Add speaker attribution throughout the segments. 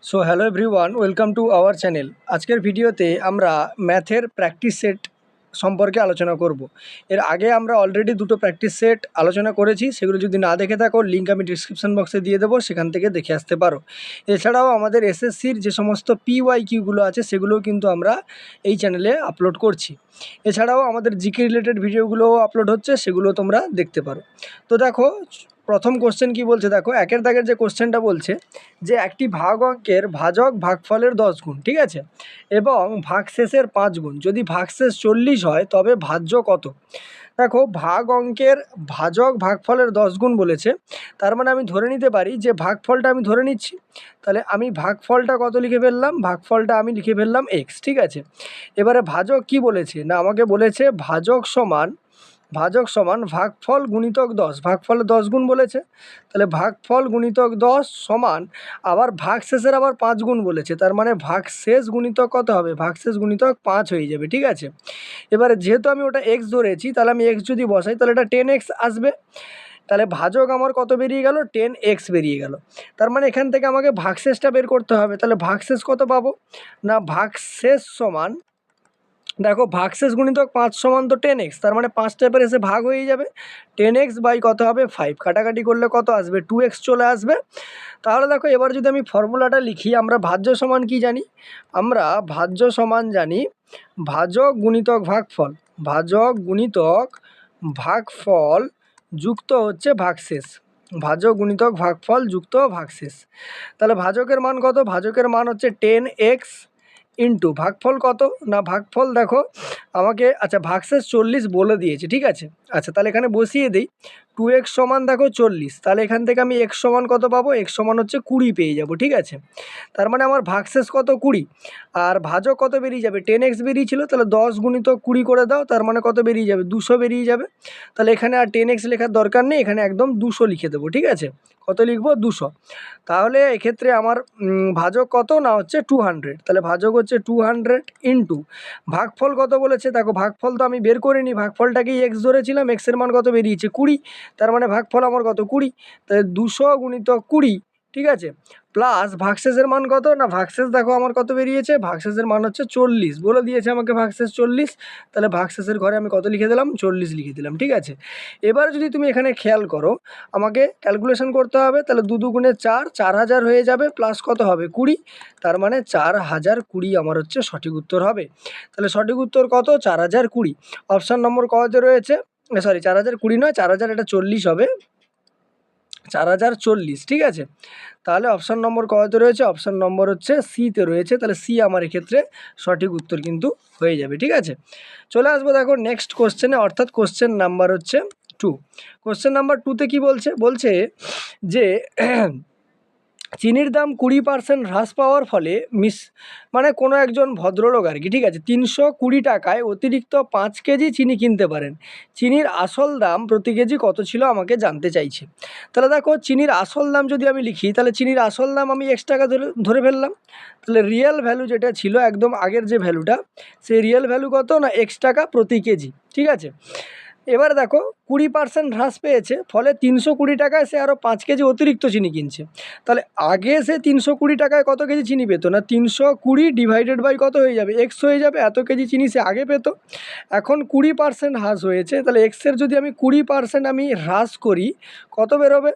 Speaker 1: So hello everyone, welcome to our channel. আজকের ভিডিওতে আমরা ম্যাথের প্র্যাকটিস সেট সম্পর্কে আলোচনা করব। এর আগে আমরা অলরেডি দুটো প্র্যাকটিস সেট আলোচনা করেছি, সেগুলো যদি না দেখে থাকো লিঙ্ক আমি ডিসক্রিপশন বক্সে দিয়ে দেবো, সেখান থেকে দেখে আসতে পারো। এছাড়াও আমাদের এসএসসির যে সমস্ত PYQগুলো আছে সেগুলোও কিন্তু আমরা এই চ্যানেলে আপলোড করছি। এছাড়াও আমাদের জিকে রিলেটেড ভিডিওগুলোও আপলোড হচ্ছে, সেগুলো তোমরা দেখতে পারো। তো দেখো, প্রথম কোশ্চেন কি বলছে, দেখো একের দাগের যে কোশ্চেনটা বলছে যে একটি ভাগ অঙ্কের ভাজক ভাগফলের 10 গুণ, ঠিক আছে, এবং ভাগশেষের 5 গুণ। যদি ভাগশেষ 40 হয় তবে ভাজ্য কত? দেখো, ভাগ অঙ্কের ভাজক ভাগফলের 10 গুণ বলেছে, তার মানে আমি ধরে নিতে পারি যে ভাগফলটা আমি ধরে নিচ্ছি। তাহলে আমি ভাগফলটা কত লিখে ফেললাম? ভাগফলটা আমি লিখে ফেললাম x, ঠিক আছে। এবারে ভাজক কি বলেছে না, আমাকে বলেছে ভাজক সমান ভাগফল গুণিতক 10, ভাগফলে 10 গুণ বলেছে। তাহলে ভাগফল গুণিতক 10 সমান আবার ভাগশেষের আবার 5 গুণ বলেছে, তার মানে ভাগশেষ গুণিতক কত হবে? ভাগশেষ গুণিতক 5 হয়ে যাবে, ঠিক আছে। এবারে যেহেতু আমি ওটা x ধরেছি, তাহলে আমি x যদি বসাই তাহলে এটা 10x আসবে। তাহলে ভাজক আমার কত বেরিয়ে গেল? 10x বেরিয়ে গেল। তার মানে এখান থেকে আমাকে ভাগশেষটা বের করতে হবে। তাহলে ভাগশেষ কত পাবো না, ভাগশেষ সমান, দেখো ভাগশেষ গুণিতক 5 সমান তো 10x, তার মানে 5টা এবার এসে ভাগ হয়ে যাবে। 10x বাই কত হবে? 5, কাটাকাটি করলে কত আসবে? 2x চলে আসবে। তাহলে দেখো, এবার যদি আমি ফর্মুলাটা লিখি, আমরা ভাজ্য সমান কি জানি? আমরা ভাজ্য সমান জানি ভাজক গুণিতক ভাগফল, ভাজক গুণিতক ভাগফল যুক্ত হচ্ছে ভাগশেষ, ভাজক গুণিতক ভাগফল যুক্ত ভাগশেষ। তাহলে ভাজকের মান কত? ভাজকের মান হচ্ছে 10x ইন্টু ভাগফল কত না, ভাগফল দেখো আমাকে, আচ্ছা ভাগশেষ 40 বলে দিয়েছে, ঠিক আছে। আচ্ছা তাহলে এখানে বসিয়ে দিই, 2x সমান দেখো 40, তাহলে এখান থেকে আমি x সমান কত পাবো? x সমান হচ্ছে 20 পেয়ে যাব, ঠিক আছে। তার মানে আমার ভাগশেষ কত? 20, আর ভাজক কত বেরিয়ে যাবে? 10x বেরিয়েছিল, তাহলে 10 গুণিতক 20 করে দাও, তার মানে কত বেরিয়ে যাবে? 200 বেরিয়ে যাবে। তাহলে এখানে আর 10x লেখার দরকার নেই, এখানে একদম 200 লিখে দেবো, ঠিক আছে। কত লিখবো? 200। তাহলে এক্ষেত্রে আমার ভাজক কত না হচ্ছে 200, তাহলে ভাজক হচ্ছে 200 ইন্টু ভাগফল কত বলেছে, দেখো ভাগফল তো আমি বের করিনি, ভাগফলটাকেই x ধরেছিলাম, এক্সের মান কত বেরিয়েছে? 20, তার মানে ভাগফল আমার কত? 20। তাহলে 200 গুণিতক 20, ঠিক আছে, প্লাস ভাগশেষের মান কত না, ভাগশেষ দেখো আমার কত বেরিয়েছে? ভাগশেষের মান হচ্ছে 40, বলে দিয়েছে আমাকে ভাগশেষ 40, তাহলে ভাগশেষের ঘরে আমি কত লিখে দিলাম? 40 লিখে দিলাম, ঠিক আছে। এবার যদি তুমি এখানে খেয়াল করো, আমাকে ক্যালকুলেশন করতে হবে, তাহলে 2 দুগুণে 4, 4000 হয়ে যাবে, প্লাস কত হবে? 20, তার মানে 4020 আমার হচ্ছে সঠিক উত্তর হবে। তাহলে সঠিক উত্তর কত? 4020। অপশান নম্বর কতে রয়েছে? সরি, 4020 নয়, 4000, এটা 40 হবে, 4040, ঠিক আছে। তাহলে অপশান নম্বর কতে রয়েছে? অপশান নম্বর হচ্ছে সিতে রয়েছে, তাহলে সি আমার এক্ষেত্রে সঠিক উত্তর কিন্তু হয়ে যাবে, ঠিক আছে। চলে আসবো দেখো নেক্সট কোশ্চেনে, অর্থাৎ কোশ্চেন নাম্বার হচ্ছে 2। কোশ্চেন নাম্বার 2তে কি বলছে? বলছে যে চিনির দাম 20% হ্রাস পাওয়ার ফলে মানে কোনো একজন ভদ্রলোক আর কি, ঠিক আছে, 320 টাকায় অতিরিক্ত 5 কেজি চিনি কিনতে পারেন। চিনির আসল দাম প্রতি কেজি কত ছিল আমাকে জানতে চাইছে। তাহলে দেখো, চিনির আসল দাম যদি আমি লিখি, তাহলে চিনির আসল দাম আমি x টাকা ধরে ফেললাম। তাহলে রিয়েল ভ্যালু যেটা ছিল একদম আগের যে ভ্যালুটা, সেই রিয়েল ভ্যালু কত না, x টাকা প্রতি কেজি, ঠিক আছে। এবার দেখো 20% হ্রাস পেয়েছে, ফলে 320 টাকায় সে আরও 5 কেজি অতিরিক্ত চিনি কিনছে। তাহলে আগে সে 320 টাকায় কত কেজি চিনি পেত না, 320 ডিভাইডেড বাই কত হয়ে যাবে? x হয়ে যাবে, এত কেজি চিনি সে আগে পেত। এখন 20% হ্রাস হয়েছে, তাহলে এক্সের যদি আমি 20% আমি হ্রাস করি, কত বেরোবে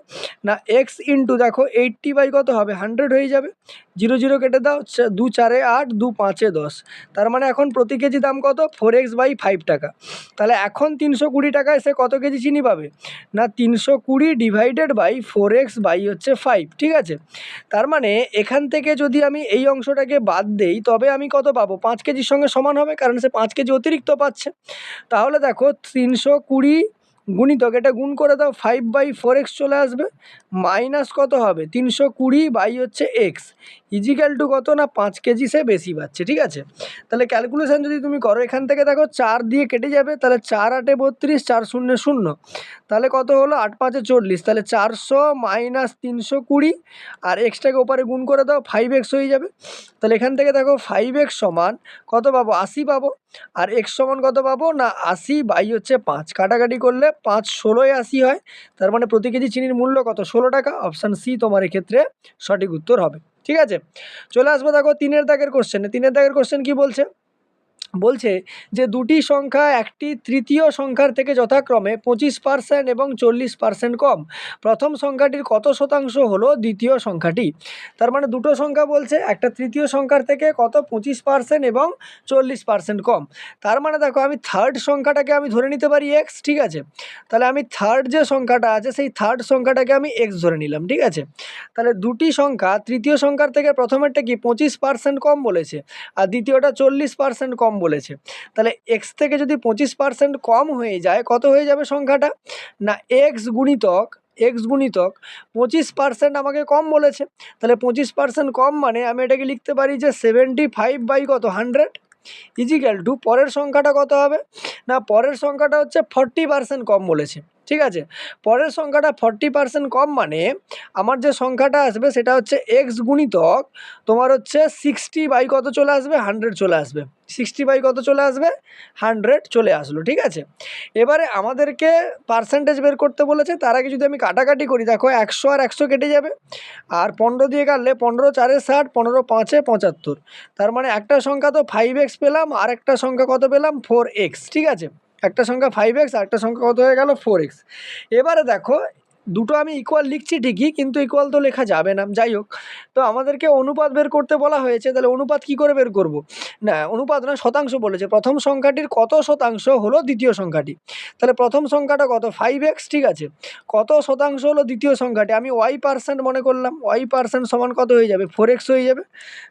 Speaker 1: না, x ইন্টু দেখো 80 বাই কত হবে? 100 হয়ে যাবে। 0 0 কেটে দাও, 2 4 8, 2 5 10, তার মানে এখন প্রতি কেজি দাম কত? 4x বাই 5 টাকা। তাহলে এখন 320 টাকায় সে কত কেজি চিনি পাবে না, 320 ডিভাইডেড বাই 4x বাই হচ্ছে 5, ঠিক আছে। তার মানে এখান থেকে যদি আমি এই অংশটাকে বাদ দেই, তবে আমি কত পাবো? 5 কেজির সঙ্গে সমান হবে, কারণ সে 5 কেজি অতিরিক্ত পাচ্ছে। তাহলে দেখো 320 গুণিতক, এটা গুণ করে দাও, 5/4x চলে আসবে, মাইনাস কত হবে? 320 বাই হচ্ছে এক্স, ইজিক্যাল টু কত না, 5 কেজি সে বেশি পাচ্ছে, ঠিক আছে। তাহলে ক্যালকুলেশান যদি তুমি করো, এখান থেকে দেখো 4 দিয়ে কেটে যাবে, তাহলে 4 8 32, 4 0 0, তাহলে কত হলো? 8 5 40, তাহলে 400 মাইনাস 320, আর এক্সটাকে ওপারে গুণ করে দাও, 5x হয়ে যাবে। তাহলে এখান থেকে দেখো 5x সমান কত পাবো? 80 পাবো, আর এক্স সমান কত পাবো না, 80 বাই হচ্ছে 5, কাটাকাটি করলে 5 16 80 হয়, তার মানে প্রতি কেজি চিনির মূল্য কত? 16 টাকা। অপশান সি তোমার এক্ষেত্রে সঠিক উত্তর হবে। ঠিক আছে, চলে আসবো দেখো 3 দাগের কোশ্চেনে। 3 দাগের কোশ্চেন কি বলছে, বলছে যে দুটি সংখ্যা একটি তৃতীয় সংখ্যার থেকে যথাক্রমে 25% এবং 40% কম, প্রথম সংখ্যাটির কত শতাংশ হলো দ্বিতীয় সংখ্যাটি। তার মানে দুটো সংখ্যা বলছে, একটা তৃতীয় সংখ্যার থেকে কত 25% এবং 40% কম। তার মানে দেখো আমি থার্ড সংখ্যাটাকে আমি ধরে নিতে পারি এক্স, ঠিক আছে, তাহলে আমি থার্ড যে সংখ্যাটা আছে সেই থার্ড সংখ্যাটাকে আমি এক্স ধরে নিলাম, ঠিক আছে। তাহলে দুটি সংখ্যা তৃতীয় সংখ্যার থেকে প্রথমেরটা কি 25% কম বলেছে, আর দ্বিতীয়টা 40% কম বলেছে। তাহলে এক্স থেকে যদি 25% কম হয়ে যায়, কত হয়ে যাবে সংখ্যাটা, না এক্স গুণিতক 25% আমাকে কম বলেছে, তাহলে 25% কম মানে আমি এটাকে লিখতে পারি যে 75 বাই কত 100 ইজিক্যাল টু পরের সংখ্যাটা কত হবে, না পরের সংখ্যাটা হচ্ছে 40% কম বলেছে, ঠিক আছে। পরের সংখ্যাটা 40% কম মানে আমার যে সংখ্যাটা আসবে সেটা হচ্ছে এক্স গুণিতক তোমার হচ্ছে 60 বাই কত চলে আসবে 100 চলে আসবে, 60 বাই কত চলে আসবে 100 চলে আসলো, ঠিক আছে। এবারে আমাদেরকে পার্সেন্টেজ বের করতে বলেছে, তার আগে যদি আমি কাটাকাটি করি দেখো 100 আর 100 কেটে যাবে, আর 15 দিয়ে কাটলে 15 4 60, 15 5 75, তার মানে একটা সংখ্যা তো 5x পেলাম, আর একটা সংখ্যা কত পেলাম 4x, ঠিক আছে। একটা সংখ্যা 5x আর একটা সংখ্যা কত হয়ে গেল 4x। এবারে দেখো দুটো আমি ইকুয়াল লিখছি ঠিকই, কিন্তু ইকুয়াল তো লেখা যাবে না, যাই হোক। তো আমাদেরকে অনুপাত বের করতে বলা হয়েছে, তাহলে অনুপাত কি করে বের করব, না অনুপাত না শতাংশ বলেছে, প্রথম সংখ্যাটির কত শতাংশ হলো দ্বিতীয় সংখ্যাটি। তাহলে প্রথম সংখ্যাটা কত 5x, ঠিক আছে, কত শতাংশ হলো দ্বিতীয় সংখ্যাটি, আমি y% মনে করলাম, y% সমান কত হয়ে যাবে 4x হয়ে যাবে।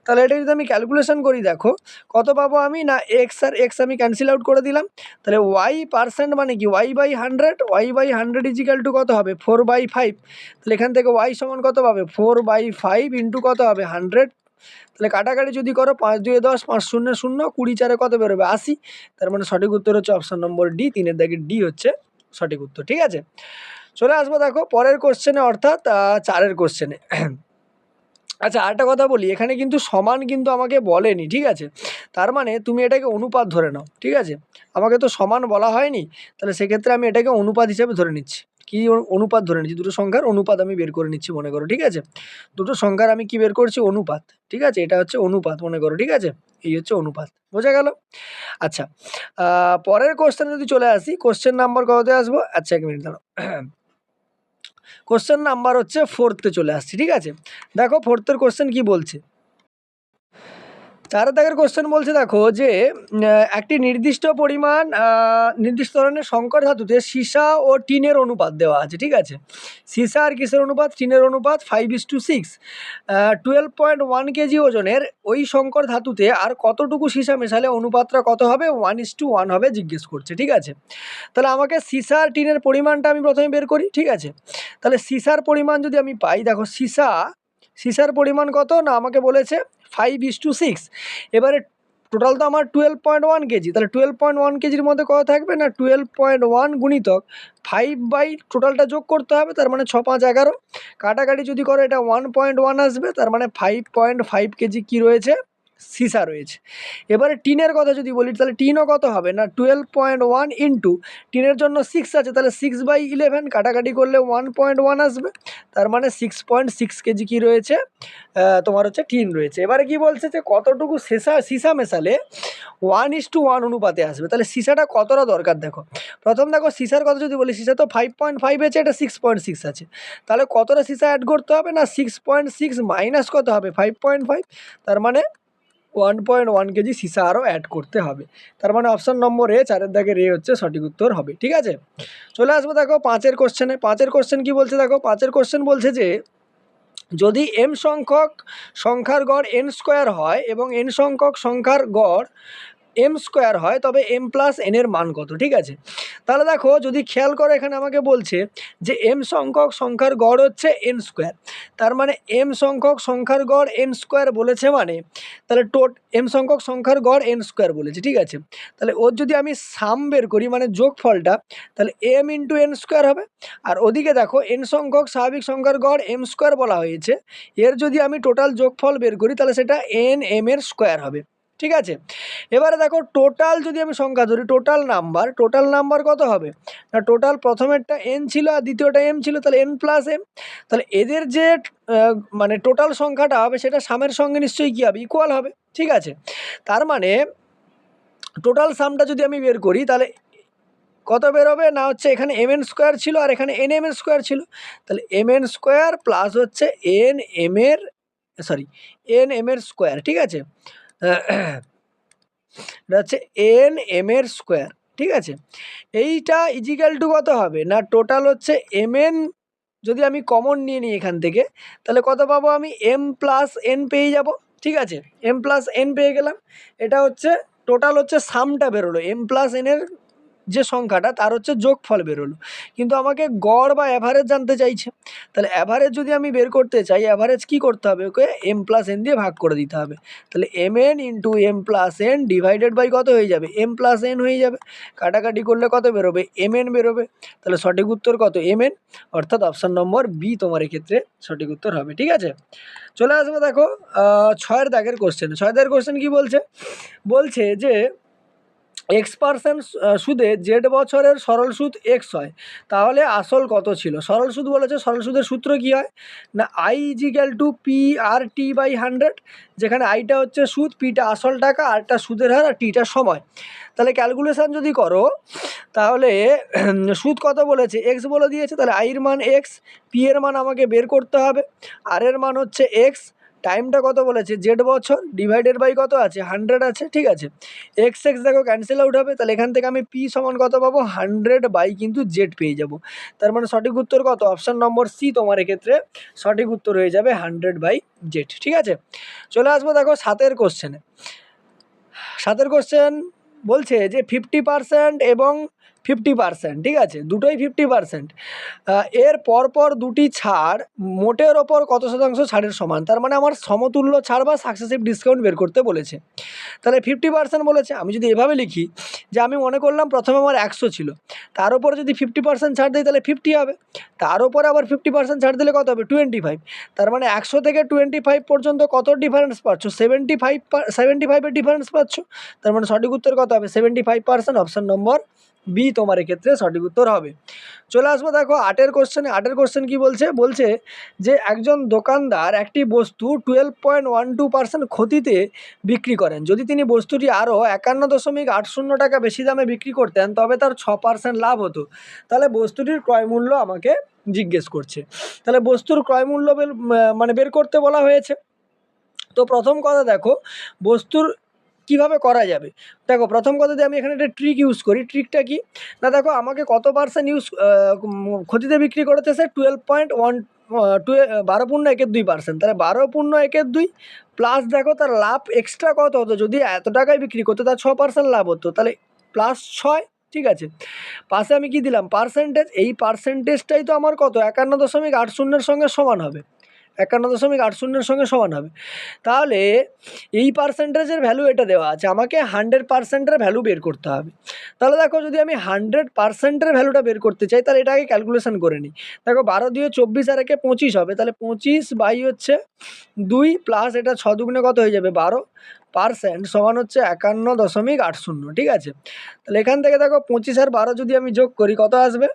Speaker 1: তাহলে এটা যদি আমি ক্যালকুলেশন করি দেখো কত পাবো আমি, না এক্স আর এক্স আমি ক্যান্সেল আউট করে দিলাম, তাহলে y% মানে কি y/100 ইজিক্যাল টু কত হবে 4/5, তাহলে এখান থেকে y সমান কত পাবে 4/5 ইন্টু কত হবে 100, তাহলে কাটাকাটি যদি করো 5 2 10, 5 0 0, 20 4 কত বেরোবে 80, তার মানে সঠিক উত্তর হচ্ছে অপশন নম্বর ডি, 3 দাগের ডি হচ্ছে সঠিক উত্তর, ঠিক আছে। চলে আসবো দেখো পরের কোশ্চেনে, অর্থাৎ 4 কোশ্চেনে। আচ্ছা আরেকটা কথা বলি, এখানে কিন্তু সমান কিন্তু আমাকে বলেনি, ঠিক আছে, তার মানে তুমি এটাকে অনুপাত ধরে নাও, ঠিক আছে, আমাকে তো সমান বলা হয়নি, তাহলে সেক্ষেত্রে আমি এটাকে অনুপাত হিসাবে ধরে নিচ্ছি। কি অনুপাত ধরে নিচ্ছি, দুটো সংখ্যার অনুপাত আমি বের করে নিচ্ছি মনে করো, ঠিক আছে, দুটো সংখ্যার আমি কি বের করছি অনুপাত, ঠিক আছে, এটা হচ্ছে অনুপাত মনে করো, ঠিক আছে, এই হচ্ছে অনুপাত, বোঝা গেল। আচ্ছা পরের কোশ্চেনে যদি চলে আসি, কোশ্চেন নাম্বার কততে আসবো, আচ্ছা 1 মিনিট দাঁড়াও, কোশ্চেন নাম্বার হচ্ছে 4তে চলে আসছি, ঠিক আছে। দেখো 4থের কোশ্চেন কি বলছে, 4 দাগের কোশ্চেন বলছে দেখো যে একটি নির্দিষ্ট পরিমাণ নির্দিষ্ট ধরনের সংকর ধাতুতে সীসা ও টিনের অনুপাত দেওয়া আছে, ঠিক আছে। সীসা আর কিসের অনুপাত, টিনের অনুপাত 5:6, 12.1 কেজি ওজনের ওই সংকর ধাতুতে আর কতটুকু সীসা মেশালে অনুপাতটা কত হবে 1:1 হবে জিজ্ঞেস করছে, ঠিক আছে। তাহলে আমাকে সীসা আর টিনের পরিমাণটা আমি প্রথমে বের করি, ঠিক আছে। তাহলে সীসার পরিমাণ যদি আমি পাই, দেখো সীসার পরিমাণ কত, না আমাকে বলেছে 5:6, এবারে টোটাল তো আমার 12.1 কেজি, তাহলে 12.1 কেজির মধ্যে কত থাকবে, না 12.1 গুণিতক 5 বাই টোটালটা যোগ করতে হবে, তার মানে 6 5 11, কাটাকাটি যদি করো এটা 1.1 আসবে, তার মানে 5.5 কেজি কি রয়েছে সীসা রয়েছে। এবারে টিনের কথা যদি বলি, তাহলে টিনও কত হবে, না 12.1 ইন্টু টিনের জন্য 6 আছে, তাহলে 6/11, কাটাকাটি করলে 1.1 আসবে, তার মানে 6.6 কেজি কি রয়েছে তোমার হচ্ছে টিন রয়েছে। এবারে কি বলছে যে কতটুকু সীসা মেশালে 1:1 অনুপাতে আসবে, তাহলে সীসাটা কতটা দরকার দেখো, প্রথম দেখো সীসার কথা যদি বলি, সীসা তো 5.5 আছে, এটা 6.6 আছে, তাহলে কতটা সীসা অ্যাড করতে হবে, না 6.6 মাইনাস কত হবে 5.5, তার মানে 1.1 কেজি সীসা আরও অ্যাড করতে হবে, তার মানে অপশন নম্বর এ, 4 দাগের এ হচ্ছে সঠিক উত্তর হবে, ঠিক আছে। চলে আসবো দেখো 5 কোশ্চেনে। 5 কোশ্চেন কি বলছে দেখো, 5 কোশ্চেন বলছে যে যদি m সংখ্যক সংখ্যার গড় n স্কোয়ার হয় এবং n সংখ্যক সংখ্যার গড় m স্কোয়ার হয়, তবে m প্লাস n এর মান কত, ঠিক আছে। তাহলে দেখো যদি খেয়াল করো, এখানে আমাকে বলছে যে m সংখ্যক সংখ্যার গড় হচ্ছে n স্কোয়ার, তার মানে m সংখ্যক সংখ্যার গড় n স্কোয়ার বলেছে, মানে তাহলে m সংখ্যক সংখ্যার গড় n স্কোয়ার বলেছে, ঠিক আছে। তাহলে ওর যদি আমি সাম বের করি মানে যোগফলটা, তাহলে m ইন্টু n স্কোয়ার হবে, আর ওদিকে দেখো n সংখ্যক স্বাভাবিক সংখ্যার গড় m স্কোয়ার বলা হয়েছে, এর যদি আমি টোটাল যোগফল বের করি তাহলে সেটা n m এর স্কোয়ার হবে, ঠিক আছে। এবারে দেখো টোটাল যদি আমি সংখ্যা ধরি, টোটাল নাম্বার কত হবে না, টোটাল প্রথমেরটা n ছিল আর দ্বিতীয়টা m ছিল, তাহলে n প্লাস m। তাহলে এদের যে মানে টোটাল সংখ্যাটা হবে সেটা সামের সঙ্গে নিশ্চয়ই কী হবে, ইকুয়াল হবে। ঠিক আছে, তার মানে টোটাল সামটা যদি আমি বের করি তাহলে কত বেরোবে না, হচ্ছে এখানে mn স্কোয়ার ছিল আর এখানে nm স্কোয়ার ছিল, তাহলে mn স্কোয়ার প্লাস হচ্ছে nm এর স্কোয়ার। ঠিক আছে, এটা হচ্ছে nm স্কোয়ার। ঠিক আছে, এইটা ইজিক্যাল টু কত হবে না, টোটাল হচ্ছে mn যদি আমি কমন নিয়ে নিই এখান থেকে, তাহলে কত পাবো আমি, m প্লাস n পেয়ে যাব। ঠিক আছে, m প্লাস n পেয়ে গেলাম। এটা হচ্ছে টোটাল হচ্ছে সামটা বেরোলো, m প্লাস n এর যে সংখ্যাটা তার হচ্ছে যোগফল বেরোলো, কিন্তু আমাকে গড় বা অ্যাভারেজ জানতে চাইছে। তাহলে অ্যাভারেজ যদি আমি বের করতে চাই, অ্যাভারেজ কী করতে হবে, ওকে m প্লাস n দিয়ে ভাগ করে দিতে হবে। তাহলে mn into m plus n divided by কত হয়ে যাবে, m প্লাস n হয়ে যাবে। কাটাকাটি করলে কত বেরোবে, mn বেরোবে। তাহলে সঠিক উত্তর কত, mn, অর্থাৎ অপশান নম্বর বি তোমার এক্ষেত্রে সঠিক উত্তর হবে। ঠিক আছে, চলে আসবো দেখো 6 দাগের কোশ্চেন। 6 দাগের কোশ্চেন কী বলছে যে x% সুদে জেড বছরের সরল সুদ x হয়, তাহলে আসল কত ছিল। সরল সুদ বলেছে, সরল সুদের সূত্র কী হয় না, i ইজিক্যাল টু PR/T/100, যেখানে আইটা হচ্ছে সুদ, পিটা আসল টাকা, আরটা সুদের হার আর টিটা সময়। তাহলে ক্যালকুলেশান যদি করো তাহলে সুদ কত বলেছে, এক্স বলে দিয়েছে, তাহলে আইয়ের মান এক্স, পি এর মান আমাকে বের করতে হবে, আর এর মান হচ্ছে এক্স, টাইমটা কত বলেছে জেড বছর, ডিভাইডেড বাই কত আছে 100 আছে। ঠিক আছে, এক্স এক্স দেখো ক্যান্সেল আউট হবে, তাহলে এখান থেকে আমি পি সমান কত পাবো, 100 বাই কিন্তু জেড পেয়ে যাব। তার মানে সঠিক উত্তর কত, অপশান নম্বর সি তোমার এক্ষেত্রে সঠিক উত্তর হয়ে যাবে 100 বাই জেড। ঠিক আছে, চলে আসবো দেখো 7 কোশ্চেনে। 7 কোশ্চেন বলছে যে 50% এবং 50%, ঠিক আছে, দুটোই 50%, এর পরপর দুটি ছাড় মোটের ওপর কত শতাংশ ছাড়ের সমান। তার মানে আমার সমতুল্য ছাড় বা সাকসেসিভ ডিসকাউন্ট বের করতে বলেছে। তাহলে 50% বলেছে, আমি যদি এভাবে লিখি যে আমি মনে করলাম প্রথমে আমার 100 ছিল, তার উপর যদি 50% ছাড় দিই তাহলে 50 হবে, তার উপরে আবার 50% ছাড় দিলে কত হবে 25। তার মানে 100 থেকে 25 পর্যন্ত কত ডিফারেন্স পাচ্ছ, 75-এর ডিফারেন্স পাচ্ছ। তার মানে সঠিক উত্তর কত হবে, 75%, অপশান নম্বর বি তোমার এক্ষেত্রে সঠিক উত্তর হবে। চলে আসবো দেখো 8 কোশ্চেনে। 8 কোশ্চেন কী বলছে যে একজন দোকানদার একটি বস্তু 12.12% ক্ষতিতে বিক্রি করেন, যদি তিনি বস্তুটি আরও 51.80 টাকা বেশি দামে বিক্রি করতেন তবে তার 6% লাভ হতো। তাহলে বস্তুটির ক্রয় মূল্য আমাকে জিজ্ঞেস করছে, তাহলে বস্তুর ক্রয় মূল্য মানে বের করতে বলা হয়েছে। তো প্রথম কথা দেখো বস্তুর কিভাবে করা যাবে, দেখো প্রথম কথা যদি আমি এখানে একটা ট্রিক ইউজ করি, ট্রিকটা কি না, দেখো আমাকে কত পার্সেন্ট ক্ষতিতে বিক্রি করেছে সে 12.1/2%, তাহলে 12.1/2 প্লাস দেখো তার লাভ এক্সট্রা কত হতো, যদি এত টাকায় বিক্রি করতো তার 6% লাভ হতো, তাহলে প্লাস 6। ঠিক আছে, পাশে আমি কি দিলাম পার্সেন্টেজ, এই পার্সেন্টেজটাই তো আমার কত 51.80-এর সঙ্গে সমান হবে, 51.80-এর সঙ্গে সমান হবে। তাহলে এই পার্সেন্টেজের ভ্যালু এটা দেওয়া আছে, আমাকে 100%-এর ভ্যালু বের করতে হবে। তাহলে দেখো যদি আমি 100%-এর ভ্যালুটা বের করতে চাই তাহলে এটা আগে ক্যালকুলেশন করে নিই। দেখো 12 দিয়ে 24 আর একে 25 হবে, তাহলে 25 বাই হচ্ছে 2 প্লাস এটা 6 দুগুণে কত হয়ে যাবে 12% সমান হচ্ছে 51.80। ঠিক আছে, তাহলে এখান থেকে দেখো 25 আর 12 যদি আমি যোগ করি কত আসবে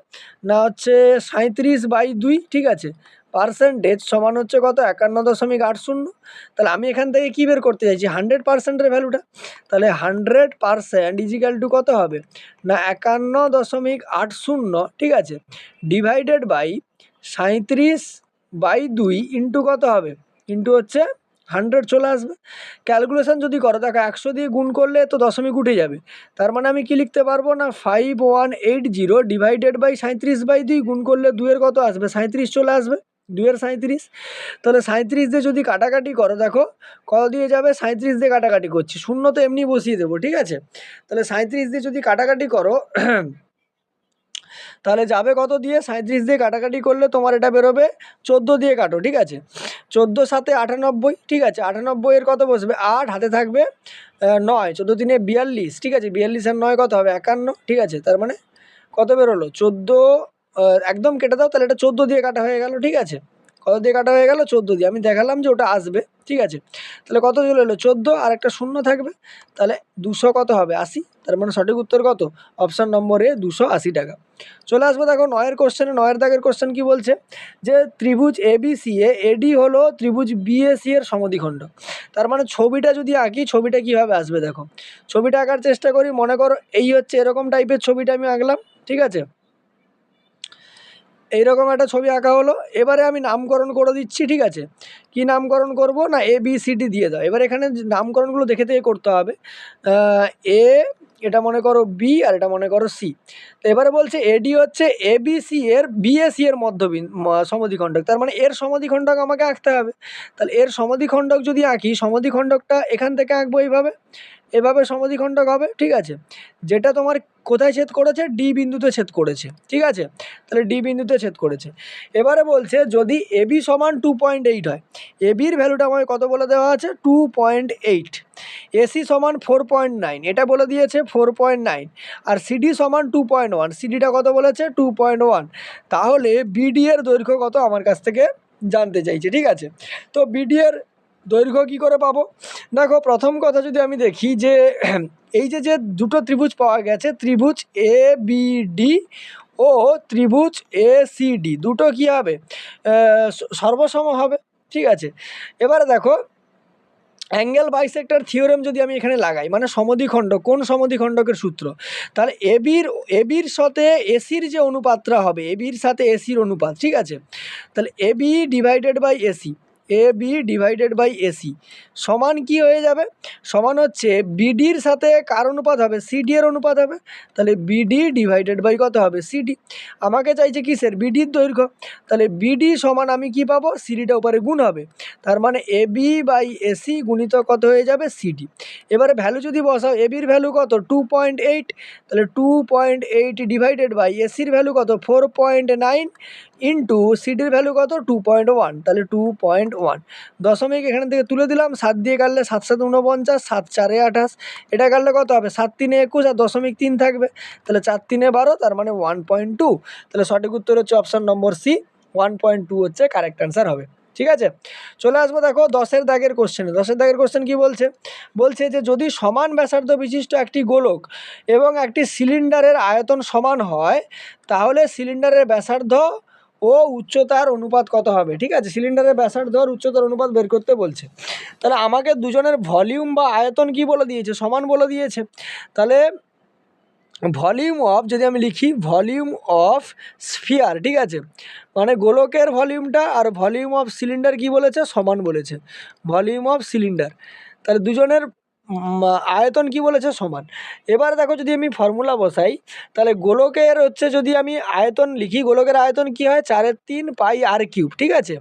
Speaker 1: না, হচ্ছে 37/2। ঠিক আছে, পার্সেন্টেজ সমান হচ্ছে কত 51.80। তাহলে আমি এখান থেকে কী বের করতে চাইছি 100%-এর ভ্যালুটা, তাহলে 100% ইজিক্যাল টু কত হবে না 51.80। ঠিক আছে, ডিভাইডেড বাই 37/2 ইন্টু কত হবে, ইন্টু হচ্ছে 100 চলে আসবে। ক্যালকুলেশন যদি করো দেখো 100 দিয়ে গুণ করলে তো দশমিক উঠে যাবে, তার মানে আমি কি লিখতে পারবো না 5180 ডিভাইডেড বাই 37/2 গুণ করলে 2-এর কত আসবে 37 চলে আসবে, 2-এর 37। তাহলে 37 দিয়ে যদি কাটাকাটি করো দেখো কত দিয়ে যাবে, 37 দিয়ে কাটাকাটি করছি, শূন্য তো এমনি বসিয়ে দেবো। ঠিক আছে, তাহলে 37 দিয়ে যদি কাটাকাটি করো তাহলে যাবে কত দিয়ে, 37 দিয়ে কাটাকাটি করলে তোমার এটা বেরোবে 14 দিয়ে কাটো। ঠিক আছে, 14 সাথে 98। ঠিক আছে, 98-এর কত বসবে 8, হাতে থাকবে 9, 14 3 42। ঠিক আছে, 42 আর 9 কত হবে 51। ঠিক আছে, তার মানে কত বেরোলো 14, একদম কেটে দাও, তাহলে এটা 14 দিয়ে কাটা হয়ে গেল। ঠিক আছে, কত দিয়ে কাটা হয়ে গেল 14 দিয়ে, আমি দেখালাম যে ওটা আসবে, ঠিক আছে। তাহলে কত চলে এলো 14 আর একটা শূন্য থাকবে, তাহলে 200 কত হবে 80, তার মানে সঠিক উত্তর কত অপশান নম্বর এ 280 টাকা। চলে আসবো দেখো 9-এর কোশ্চেনে। 9-এর দাগের কোশ্চেন কি বলছে যে ত্রিভুজ এবিসি এ এডি হলো ত্রিভুজ বিএসি এর সমদ্বিখণ্ড। তার মানে ছবিটা যদি আঁকি ছবিটা কিভাবে আসবে দেখো, ছবিটা আঁকার চেষ্টা করি। মনে করো এই হচ্ছে এরকম টাইপের ছবিটা আমি আঁকলাম, ঠিক আছে। এইরকম একটা ছবি আঁকা হলো, এবারে আমি নামকরণ করে দিচ্ছি, ঠিক আছে। কি নামকরণ করব না ABCD দিয়ে দাও। এবার এখানে নামকরণগুলো দেখে দেখে করতে হবে। এ, এটা মনে করো বি, আর এটা মনে করো সি। তো এবারে বলছে এডি হচ্ছে এবিসি এর বিএসি এর সমদ্বিখণ্ডক, তার মানে এর সমদ্বিখণ্ডক আমাকে আঁকতে হবে। তাহলে এর সমদ্বিখণ্ডক যদি আঁকি, সমদ্বিখণ্ডকটা এখান থেকে আঁকবো এইভাবে, এভাবে সমদ্বিখণ্ডক হবে, ঠিক আছে। যেটা তোমার কোথায় ছেদ করেছে, ডি বিন্দুতে ছেদ করেছে, ঠিক আছে। তাহলে ডি বিন্দুতে ছেদ করেছে। এবারে বলছে যদি এবি সমান 2.8 হয়, এবির ভ্যালুটা আমাকে কত বলে দেওয়া আছে 2.8, এসি সমান 4.9, এটা বলে দিয়েছে 4.9, আর সিডি সমান 2.1, সিডিটা কত বলেছে 2.1। তাহলে বিডি এর দৈর্ঘ্য কত আমার কাছ থেকে জানতে চাইছে, ঠিক আছে। তো বিডি এর দৈর্ঘ্য কী করে পাবো, দেখো প্রথম কথা যদি আমি দেখি যে এই যে দুটো ত্রিভুজ পাওয়া গেছে, ত্রিভুজ এ বি ডি ও ত্রিভুজ এ সি ডি, দুটো কী হবে সর্বসম হবে, ঠিক আছে। এবারে দেখো অ্যাঙ্গেল বাইসেক্টর থিওরেম যদি আমি এখানে লাগাই, মানে সমদ্বিখণ্ড, কোন সমদ্বিখণ্ডকের সূত্র, তাহলে এবির সাথে এসির যে অনুপাতটা হবে, এবির সাথে এসির অনুপাত, ঠিক আছে। তাহলে AB divided by AC, AB divided by AC সমান কি হয়ে যাবে, সমান হচ্ছে বিডির সাথে কার অনুপাত হবে, সিডি এর অনুপাত হবে। তাহলে বিডি ডিভাইডেড বাই কত হবে সিডি, আমাকে চাইছে কিসের বিডির দৈর্ঘ্য, তাহলে বিডি সমান আমি কি পাবো, সিডিটা উপরে গুণ হবে, তার মানে এবি বাই এসি গুণিত কত হয়ে যাবে সিডি। এবারে ভ্যালু যদি বসাও, এবির ভ্যালু কত 2.8, তাহলে 2.8 ডিভাইডেড বাই এসির ভ্যালু কত 4.9 ইন্টু সিডির ভ্যালু কত 2.1, তাহলে 2.1। দশমিক এখান থেকে তুলে দিলাম, 7 দিয়ে কাটলে 7 7 49, 7 4 28, এটা কাটলে কত হবে 7 3 21, আর দশমিক 3 থাকবে, তাহলে 4 3 12, তার মানে 1.2। তাহলে সঠিক উত্তর হচ্ছে অপশান নম্বর সি, 1.2 হচ্ছে কারেক্ট অ্যান্সার হবে, ঠিক আছে। চলে আসবো দেখো 10-এর দাগের কোশ্চেনে। 10-এর দাগের কোশ্চেন কি বলছে, বলছে যে যদি সমান ব্যাসার্ধ বিশিষ্ট একটি গোলক এবং একটি সিলিন্ডারের আয়তন সমান হয়, তাহলে সিলিন্ডারের ব্যাসার্ধ ও উচ্চতার অনুপাত কত হবে, ঠিক আছে। সিলিন্ডারের ব্যাসার্ধ আর উচ্চতার অনুপাত বের করতে বলছে। তাহলে আমাকে দুজনের ভলিউম বা আয়তন কি বলে দিয়েছে, সমান বলে দিয়েছে। তাহলে ভলিউম অফ যদি আমি লিখি, ভলিউম অফ স্ফিয়ার, ঠিক আছে, মানে গোলকের ভলিউমটা আর ভলিউম অফ সিলিন্ডার কি বলেছে সমান বলেছে, ভলিউম অফ সিলিন্ডার। তাহলে দুজনের আয়তন কি বলেছে সমান। এবার দেখো যদি আমি ফর্মুলা বসাই, তাহলে গোলকের হচ্ছে যদি আমি আয়তন লিখি, গোলকের আয়তন কি হয় 4/3 পাই আর কিউব, ঠিক আছে।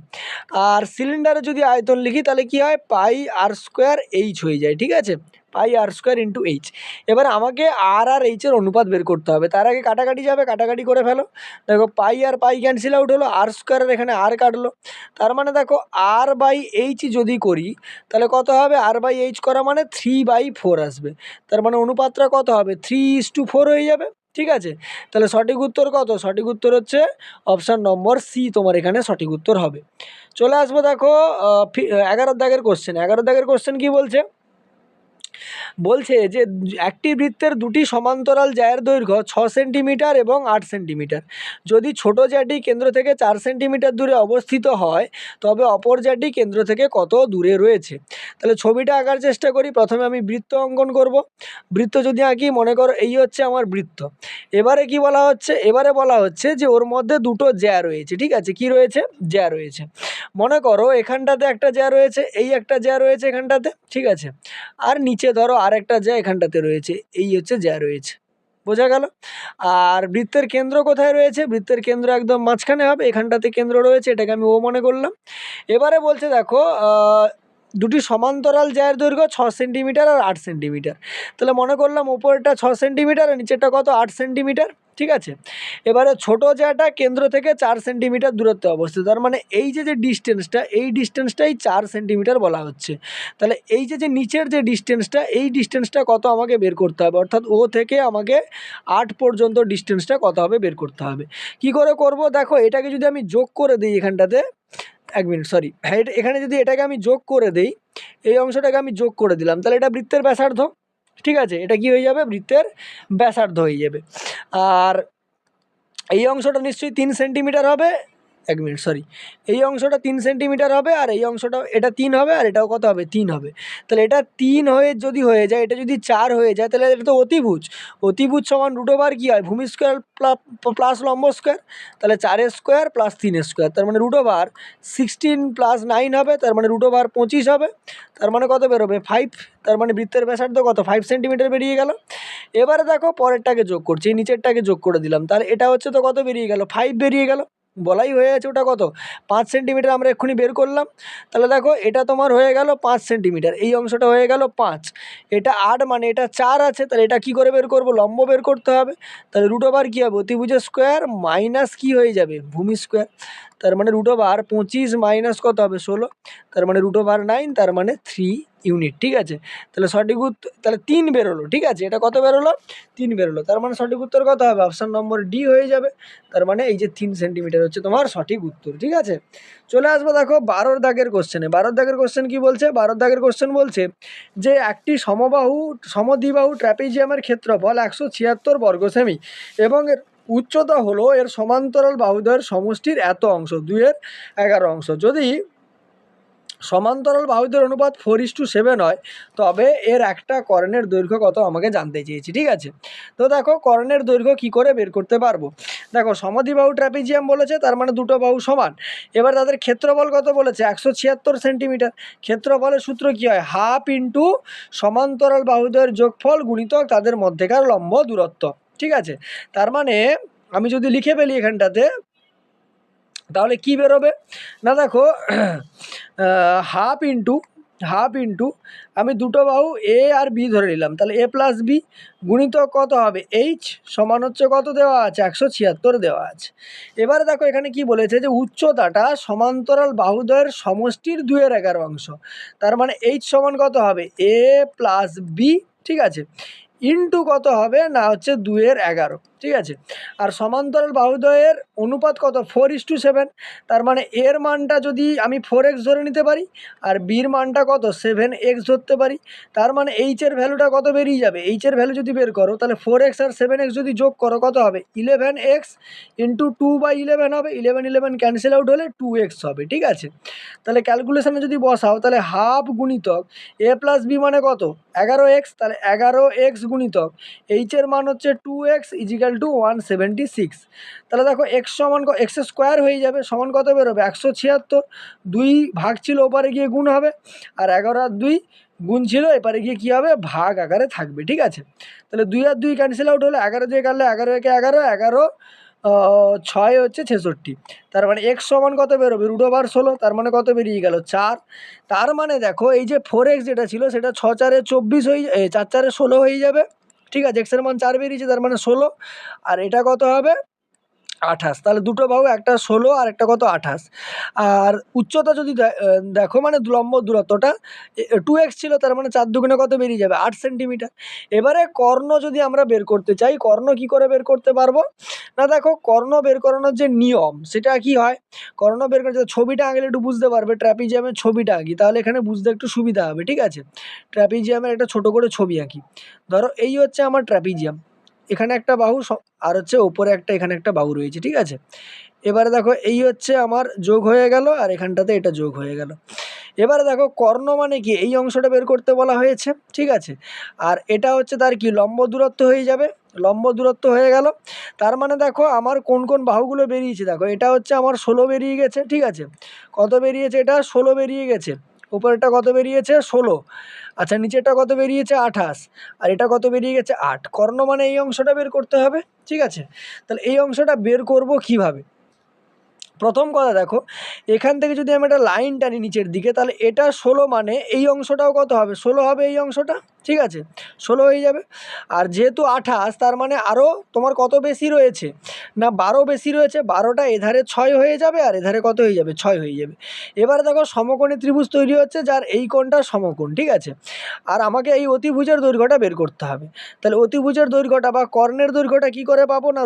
Speaker 1: আর সিলিন্ডারে যদি আয়তন লিখি তাহলে কি হয় পাই আর স্কোয়ার এইচ হয়ে যায়, ঠিক আছে, পাই আর স্কোয়ার ইন্টু এইচ। এবার আমাকে আর এইচের অনুপাত বের করতে হবে, তার আগে কাটাকাটি যাবে, কাটাকাটি করে ফেলো। দেখো পাই আর পাই ক্যান্সেল আউট হলো, আর স্কোয়ারের এখানে আর কাটলো, তার মানে দেখো আর বাই এইচ যদি করি তাহলে কত হবে, আর বাই এইচ করা মানে 3/4 আসবে, তার মানে অনুপাতটা কত হবে 3:4 হয়ে যাবে, ঠিক আছে। তাহলে সঠিক উত্তর কত, সঠিক উত্তর হচ্ছে অপশান নম্বর সি তোমার এখানে সঠিক উত্তর হবে। চলে আসবো দেখো 11-এর দাগের কোশ্চেন। 11-এর দাগের কোশ্চেন কি বলছে, বলছে যে একটি বৃত্তের দুটি সমান্তরাল জ্যায়ের দৈর্ঘ্য 6 সেন্টিমিটার এবং 8 সেন্টিমিটার। যদি ছোট জ্যাটি কেন্দ্র থেকে 4 সেন্টিমিটার দূরে অবস্থিত হয়, তবে অপর জ্যাটি কেন্দ্র থেকে কত দূরে রয়েছে। তাহলে ছবিটা আঁকার চেষ্টা করি। প্রথমে আমি বৃত্ত অঙ্কন করব। বৃত্ত যদি আঁকি, মনে করো এই হচ্ছে আমার বৃত্ত। এবারে কি বলা হচ্ছে, এবারে বলা হচ্ছে যে ওর মধ্যে দুটো জ্যা রয়েছে, ঠিক আছে, কি রয়েছে জ্যা রয়েছে। মনে করো এখানটাতে একটা জ্যা রয়েছে, এই একটা জ্যা রয়েছে এখানটাতে, ঠিক আছে, আর নিচে ধরো আরেকটা জ্যা এখানটাতে রয়েছে, এই হচ্ছে জ্যা রয়েছে, বোঝা গেল। আর বৃত্তের কেন্দ্র কোথায় রয়েছে, বৃত্তের কেন্দ্র একদম মাঝখানে হবে, এখানটাতে কেন্দ্র রয়েছে, এটাকে আমি ও মনে করলাম। এবারে বলছে দেখো দুটি সমান্তরাল জ্যায়ের দৈর্ঘ্য 6 সেন্টিমিটার আর 8 সেন্টিমিটার। তাহলে মনে করলাম ওপরটা 6 সেন্টিমিটার আর নিচেরটা কত 8 সেন্টিমিটার, ঠিক আছে। এবারে ছোট জ্যাটা কেন্দ্র থেকে 4 সেন্টিমিটার দূরত্বে অবস্থিত, তার মানে এই যে ডিস্টেন্সটা, এই ডিস্টেন্সটাই 4 সেন্টিমিটার বলা হচ্ছে। তাহলে এই যে নিচের যে ডিস্টেন্সটা, এই ডিস্টেন্সটা কত আমাকে বের করতে হবে, অর্থাৎ ও থেকে আমাকে 8 পর্যন্ত ডিস্টেন্সটা কত হবে বের করতে হবে। কি করে করব, দেখো এটাকে যদি আমি যোগ করে দিই এখানটাতে, এক মিনিট সরি, এখানে যদি এটাকে আমি যোগ করে দেই, এই অংশটাকে আমি যোগ করে দিলাম, তাহলে এটা বৃত্তের ব্যাসার্ধ। ঠিক আছে, এটা কি হয়ে যাবে, বৃত্তের ব্যাসার্ধ হয়ে যাবে। আর এই অংশটা নিশ্চয়ই 3 সেন্টিমিটার হবে, এক মিনিট সরি, এই অংশটা 3 সেন্টিমিটার হবে, আর এই অংশটা এটা 3 হবে, আর এটাও কত হবে, 3 হবে। তাহলে এটা 3 হয়ে যদি হয়ে যায়, এটা যদি 4 হয়ে যায়, তাহলে এটা তো অতিভুজ। অতিভুজ সমান √, কী হয়, ভূমি স্কোয়ার প্লাস লম্ব স্কোয়ার। তাহলে 4 স্কোয়ার প্লাস 3 স্কোয়ার, তার মানে √16 + 9 হবে, তার মানে √25 হবে। তার মানে কত বেরোবে, 5। তার মানে বৃত্তের ব্যাসার্ধ কত, 5 সেন্টিমিটার বেরিয়ে গেল। এবারে দেখো পরেরটাকে যোগ করছি, এই নিচেরটাকে যোগ করে দিলাম, তাহলে এটা হচ্ছে তো কত বেরিয়ে গেল, 5 বেরিয়ে গেল। বলাই হয়ে আছে ওটা কত, 5 সেন্টিমিটার আমরা এক্ষুনি বের করলাম। তাহলে দেখো এটা তোমার হয়ে গেল 5 সেন্টিমিটার, এই অংশটা হয়ে গেল 5, এটা 8, মানে এটা 4 আছে, তাহলে এটা কি করে বের করব, লম্ব বের করতে হবে। তাহলে √, কী হবে, অতিভুজের স্কোয়ার মাইনাস কী হয়ে যাবে, ভূমি স্কোয়ার। তার মানে √25 মাইনাস কত হবে, 16, তার মানে √9, তার মানে 3 ইউনিট। ঠিক আছে, তাহলে সঠিক উত্তর তাহলে 3 বেরোলো। ঠিক আছে, এটা কত বেরোলো, 3 বেরোলো, তার মানে সঠিক উত্তর কত হবে, অপশান নম্বর ডি হয়ে যাবে। তার মানে এই যে 3 সেন্টিমিটার হচ্ছে তোমার সঠিক উত্তর। ঠিক আছে, চলে আসবো দেখো 12 দাগের কোশ্চেনে। 12 দাগের কোশ্চেন কি বলছে, 12 দাগের কোশ্চেন বলছে যে একটি সমদ্বিবাহু ট্র্যাপিজিয়ামের ক্ষেত্রফল 176 বর্গ সেমি এবং এর উচ্চতা হলো এর সমান্তরাল বাহুদ্বয়ের সমষ্টির এত অংশ, 2/11 অংশ। যদি সমান্তরাল বাহুদের অনুপাত 4:7 হয়, তবে এর একটা কর্ণের দৈর্ঘ্য কত আমাকে জানতে চেয়েছি। ঠিক আছে, তো দেখো কর্ণের দৈর্ঘ্য কি করে বের করতে পারবো। দেখো সমদ্বিবাহু ট্র্যাপিজিয়াম বলেছে, তার মানে দুটো বাহু সমান। এবার তাদের ক্ষেত্রফল কত বলেছে, 176 সেন্টিমিটার। ক্ষেত্রফলের সূত্র কি হয়, হাফ ইন্টু সমান্তরাল বাহুদের যোগফল গুণিতক তাদের মধ্যেকার লম্ব দূরত্ব। ঠিক আছে, তার মানে আমি যদি লিখে ফেলি এখানটাতে, তাহলে কি বেরোবে না, দেখো হাফ ইন্টু আমি দুটো বাহু এ আর বি ধরে নিলাম, তাহলে a + b গুণিতক কত হবে, h সমান হচ্ছে কত দেওয়া আছে, 176 দেওয়া আছে। এবারে দেখো এখানে কি বলেছে যে উচ্চতাটা সমান্তরাল বাহুদ্বয়ের সমষ্টির 2/11 অংশ, তার মানে h সমান কত হবে, a + b। ঠিক আছে, ইন্টু কত হবে না হচ্ছে 2/11। ঠিক আছে, আর সমান্তরাল বাহুদ্বয়ের অনুপাত কত, 4:7। তার মানে এর মানটা যদি আমি 4x ধরে নিতে পারি, আর বির মানটা কত, 7x ধরতে পারি। তার মানে এইচের ভ্যালুটা কত বেরিয়ে যাবে, এইচের ভ্যালু যদি বের করো, তাহলে 4x আর 7x যদি যোগ করো কত হবে, 11x ইন্টু 2/11 হবে, 11 ক্যান্সেল আউট হলে 2x হবে। ঠিক আছে, তাহলে ক্যালকুলেশনে যদি বসাও, তাহলে হাফ গুণিতক a + b মানে কত, 11x, তাহলে 11x গুণিতক এইচের মান হচ্ছে 2x = 176। তাহলে দেখো x সমান x স্কোয়ার হয়ে যাবে, সমান কত বেরোবে, 176। 2 ভাগ ছিল, ওপারে গিয়ে গুণ হবে, আর 11 আর 2 গুণ ছিল, এপারে গিয়ে কী হবে, ভাগ আকারে থাকবে। ঠিক আছে, তাহলে 2 আর 2 ক্যান্সেল আউট হলে 11 দিয়ে কাটলে 11 একে 11, 11 6 হচ্ছে 66। তার মানে x সমান কত বেরোবে, √16, তার মানে কত বেরিয়ে গেল, 4। তার মানে দেখো এই যে 4x যেটা ছিল সেটা 6 × 4 = 24 হয়ে 4 × 4 = 16 হয়ে যাবে। ঠিক আছে, এক্সের মান 4 বেরিয়েছে, তার মানে 16, আর এটা কত হবে, 28। তাহলে দুটো বাহু, একটা 16 আর একটা কত, 28। আর উচ্চতা যদি দেখো মানে লম্ব দূরত্বটা 2x ছিল, তার মানে 4 দুগুণে কত বেরিয়ে যাবে, 8 সেন্টিমিটার। এবারে কর্ণ যদি আমরা বের করতে চাই, কর্ণ কি করে বের করতে পারবো না, দেখো কর্ণ বের করানোর যে নিয়ম সেটা কি হয়, কর্ণ বের করতে ছবিটা আঁকলে একটু বুঝতে পারবে, ট্র্যাপিজিয়ামের ছবিটা আঁকি, তাহলে এখানে বুঝতে একটু সুবিধা হবে। ঠিক আছে, ট্র্যাপিজিয়ামের একটা ছোট করে ছবি আঁকি। ধরো এই হচ্ছে আমার ট্র্যাপিজিয়াম, এখানে একটা বাহু আর হচ্ছে ওপরে একটা, এখানে একটা বাহু রয়েছে। ঠিক আছে, এবারে দেখো এই হচ্ছে আমার যোগ হয়ে গেল, আর এখানটাতে এটা যোগ হয়ে গেল। এবারে দেখো কর্ণ মানে কি, এই অংশটা বের করতে বলা হয়েছে। ঠিক আছে, আর এটা হচ্ছে তার কি, লম্ব দূরত্ব হয়ে যাবে, লম্ব দূরত্ব হয়ে গেল। তার মানে দেখো আমার কোন কোন বাহুগুলো বেরিয়েছে, দেখো এটা হচ্ছে আমার 16 বেরিয়ে গেছে। ঠিক আছে, কত বেরিয়েছে, এটা 16 বেরিয়ে গেছে। উপরেরটা কত বেরিয়েছে, 16। আচ্ছা, নিচেরটা কত বেরিয়েছে, 28, আর এটা কত বেরিয়ে গেছে, 8। কর্ণ মানে এই অংশটা বের করতে হবে। ঠিক আছে, তাহলে এই অংশটা বের করব কিভাবে, প্রথম কথা দেখো এখান থেকে যদি আমি একটা লাইন টানি নিচের দিকে, তাহলে এটা 16, মানে এই অংশটাও কত হবে, 16 হবে এই অংশটা। ঠিক আছে, 16 হয়ে যাবে। আর যেহেতু 28 তার মানে আরও তোমার কত বেশি রয়েছে না 12 বেশি রয়েছে, 12টা এধারে 6 হয়ে যাবে আর এধারে কত হয়ে যাবে 6 হয়ে যাবে। এবারে দেখো সমকোণী ত্রিভুজ তৈরি হচ্ছে যার এই কোণটা সমকোণ, ঠিক আছে। আর আমাকে এই অতিভুজের দৈর্ঘ্যটা বের করতে হবে। তাহলে অতিভুজের দৈর্ঘ্যটা বা কর্ণের দৈর্ঘ্যটা কী করে পাবো না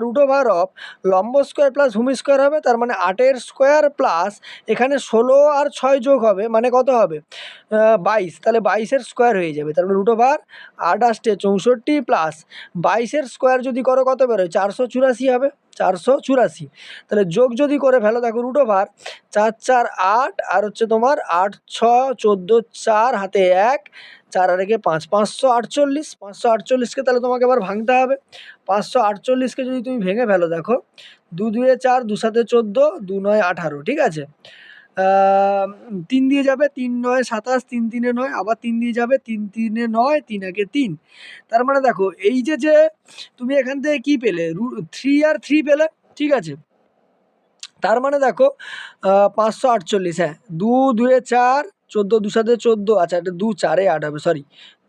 Speaker 1: √অফ লম্ব স্কোয়ার প্লাস ভূমি স্কোয়ার হবে, তার মানে 8 স্কোয়ার প্লাস এখানে 16 আর 6 যোগ হবে মানে কত হবে 22, তাহলে 22 স্কোয়ার হয়ে যাবে। তারপরে √8 আসতে 64 প্লাস 22 স্কোয়ার যদি করো কত বেরোয় 484 হবে, 484। তাহলে যোগ যদি করে ফেলো দেখো √4 4 4 8 আর হচ্ছে তোমার 8 6 14 4 হাতে 1 4 আর 1 5 548, 548কে তাহলে তোমাকে এবার ভাঙতে হবে। 548কে যদি তুমি ভেঙে ফেলো দেখো 2 2 এ 4 2 7 14 2 9 18, ঠিক আছে। 3 দিয়ে যাবে 3 9 27, 3 3 এ 9, আবার 3 দিয়ে যাবে 3 3 এ 9, 3 1 3। তার মানে দেখো এই যে তুমি এখান থেকে কি পেলে 3 আর 3 পেলে, ঠিক আছে। তার মানে দেখো 548, হ্যাঁ 2 2 এ 4 14 2 7 14, আচ্ছা এটা 2 4 এ 8 হবে, সরি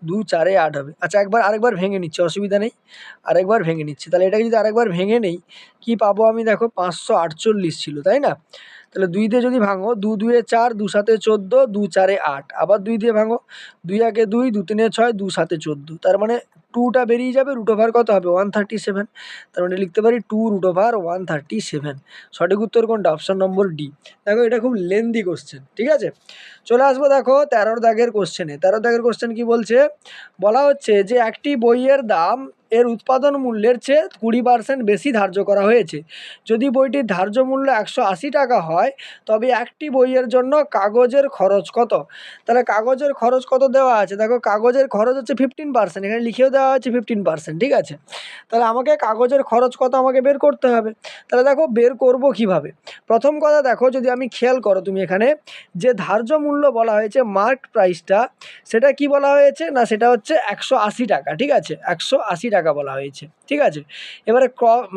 Speaker 1: 2 4 এ 8 হবে। আচ্ছা আরেকবার ভেঙে নিচ্ছি, অসুবিধা নেই, আরেকবার ভেঙে নিচ্ছি। তাহলে এটাকে যদি আরেকবার ভেঙে নেই কি পাবো আমি দেখো 548 ছিল, তাই না। তাহলে 2 দিয়ে যদি ভাঙো 2 2 এ 4 2 7 এ 14 2 4 এ 8, আবার 2 দিয়ে ভাঙো 2 1 এ 2 2 3 এ 6 2 7 এ 14, তার মানে 2টা বেরিয়ে যাবে, √ওভার কত হবে 137। তার মানে লিখতে পারি 2 √137। সঠিক উত্তর কোনটা? Option number D. দেখো এটা খুব লেন্দি কোশ্চেন, ঠিক আছে। চলে আসবো দেখো 13 দাগের কোশ্চেনে। 13 দাগের কোশ্চেন কি বলছে, বলা হচ্ছে যে একটি বইয়ের দাম এর উৎপাদন মূল্যের চেয়ে 20% বেশি ধার্য করা হয়েছে। যদি বইটির ধার্য মূল্য 180 টাকা হয় তবে একটি বইয়ের জন্য কাগজের খরচ কত? তাহলে কাগজের খরচ কত দেওয়া আছে, দেখো কাগজের খরচ হচ্ছে 15%, এখানে লিখেও দেওয়া আছে 15%, ঠিক আছে। তাহলে আমাকে কাগজের খরচ কত আমাকে বের করতে হবে। তাহলে দেখো বের করব কিভাবে। প্রথম কথা দেখো, যদি আমি খেয়াল করো তুমি এখানে যে ধার্য মূল্য বলা হয়েছে মার্ক প্রাইসটা, সেটা কি বলা হয়েছে না সেটা হচ্ছে 180 টাকা, ঠিক আছে, 180 টাকা বলা হয়েছে, ঠিক আছে। এবারে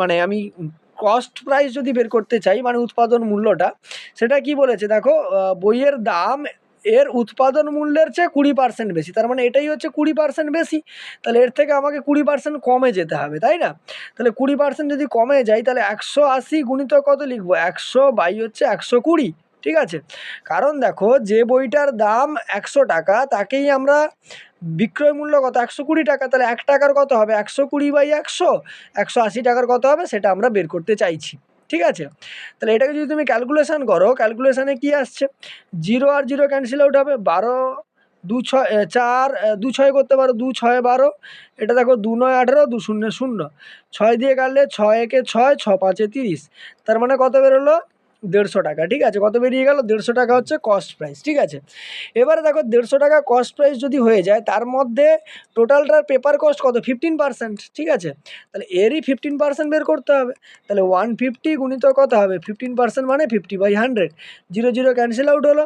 Speaker 1: মানে আমি কস্ট প্রাইস যদি বের করতে চাই মানে উৎপাদন মূল্যটা, সেটা কি বলেছে দেখো বইয়ের দাম এর উৎপাদন মূল্যের চেয়ে 20% বেশি, তার মানে এটাই হচ্ছে 20% বেশি। তাহলে এর থেকে আমাকে 20% কমে যেতে হবে, তাই না। তাহলে 20% যদি কমে যায় তাহলে 180 গুণিত কত লিখবো 100 বাই হচ্ছে 120, ঠিক আছে। কারণ দেখো যে বইটার দাম 100 টাকা তাকেই আমরা বিক্রয় মূল্য কত 120 টাকা, তাহলে 1 টাকার কত হবে 120 বাই 100, 180 টাকার কত হবে সেটা আমরা বের করতে চাইছি, ঠিক আছে। তাহলে এটাকে যদি তুমি ক্যালকুলেশন করো, ক্যালকুলেশানে কি আসছে 0 আর 0 ক্যান্সেল আউট হবে, 12 2 6 4 2 6 করতে পারো, 2 6 12, এটা দেখো 2 9 18 2 0 0, 6 দিয়ে কাটলে 6 1 6 6 5 30, তার মানে কত বেরোলো 150 টাকা, ঠিক আছে। কত বেরিয়ে গেল 150 টাকা হচ্ছে কস্ট প্রাইস, ঠিক আছে। এবারে দেখো 150 টাকা কস্ট প্রাইস যদি হয়ে যায় তার মধ্যে টোটালটার পেপার কস্ট কত 15%, ঠিক আছে। তাহলে এরই 15% বের করতে হবে। তাহলে 150 গুণিত কত হবে 15% মানে 50/100, 0 0 ক্যান্সেল আউট হলো,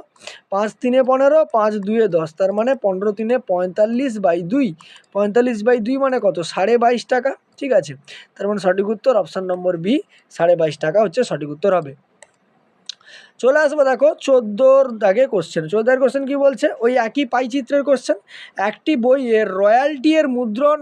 Speaker 1: 5 3 এ 15 5 2 এ 10, তার মানে 15 3 এ 45/2, 45/2 মানে কত 22.5 টাকা, ঠিক আছে। তার মানে সঠিক উত্তর অপশান নম্বর বি 22.5 টাকা হচ্ছে সঠিক উত্তর হবে। চলে আসবো দেখো 14 দাগে কোশ্চেন। 14 কোশ্চেন কি বলছে, ওই একই পাই চিত্রের কোশ্চেন, একটি বইয়ের রয়্যালটি এর মুদ্রণ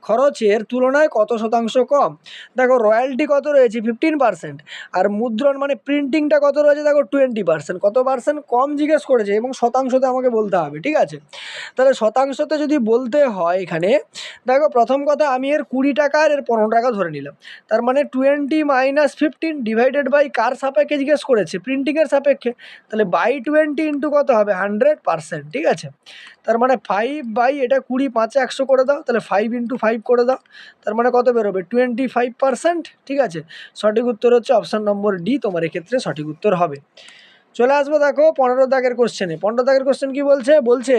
Speaker 1: খরচের তুলনায় কত শতাংশ কম। দেখো রয়্যালটি কত রয়েছে 15%, আর মুদ্রণ মানে প্রিন্টিংটা কত রয়েছে দেখো 20%, কত পার্সেন্ট কম জিজ্ঞেস করেছে এবং শতাংশতে আমাকে বলতে হবে, ঠিক আছে। তাহলে শতাংশতে যদি বলতে হয় এখানে দেখো প্রথম কথা আমি এর 20 টাকা আর এর 15 টাকা ধরে নিলাম, তার মানে 20 - 15 ডিভাইডেড বাই কার সাপেক্ষে জিজ্ঞেস করেছে প্রিন্টিংয়ের সাপেক্ষে, তাহলে বাই 20 ইন্টু কত হবে 100%, ঠিক আছে। তার মানে 5 বাই এটা 20 5 100 করে দাও, তাহলে 5 ইন্টু 5 করে দাও, তার মানে কত বেরোবে 25%, ঠিক আছে। সঠিক উত্তর হচ্ছে অপশান নম্বর ডি, তোমার এক্ষেত্রে সঠিক উত্তর হবে। চলে আসবো দেখো 15 দাগের কোশ্চেনে। 15 দাগের কোশ্চেন কি বলছে, বলছে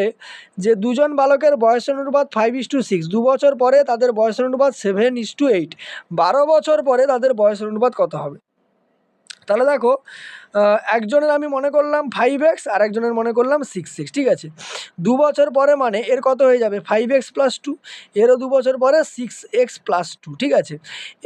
Speaker 1: যে দুজন বালকের বয়সের অনুপাত 5:6, 2 বছর পরে তাদের বয়সের অনুপাত 7:8, 12 বছর পরে তাদের বয়সের অনুপাত কত হবে। তাহলে দেখো একজনের আমি মনে করলাম 5x আর একজনের মনে করলাম 6x, ঠিক আছে। 2 বছর পরে মানে এর কত হয়ে যাবে 5x + 2, এরও 2 বছর পরে 6x + 2, ঠিক আছে।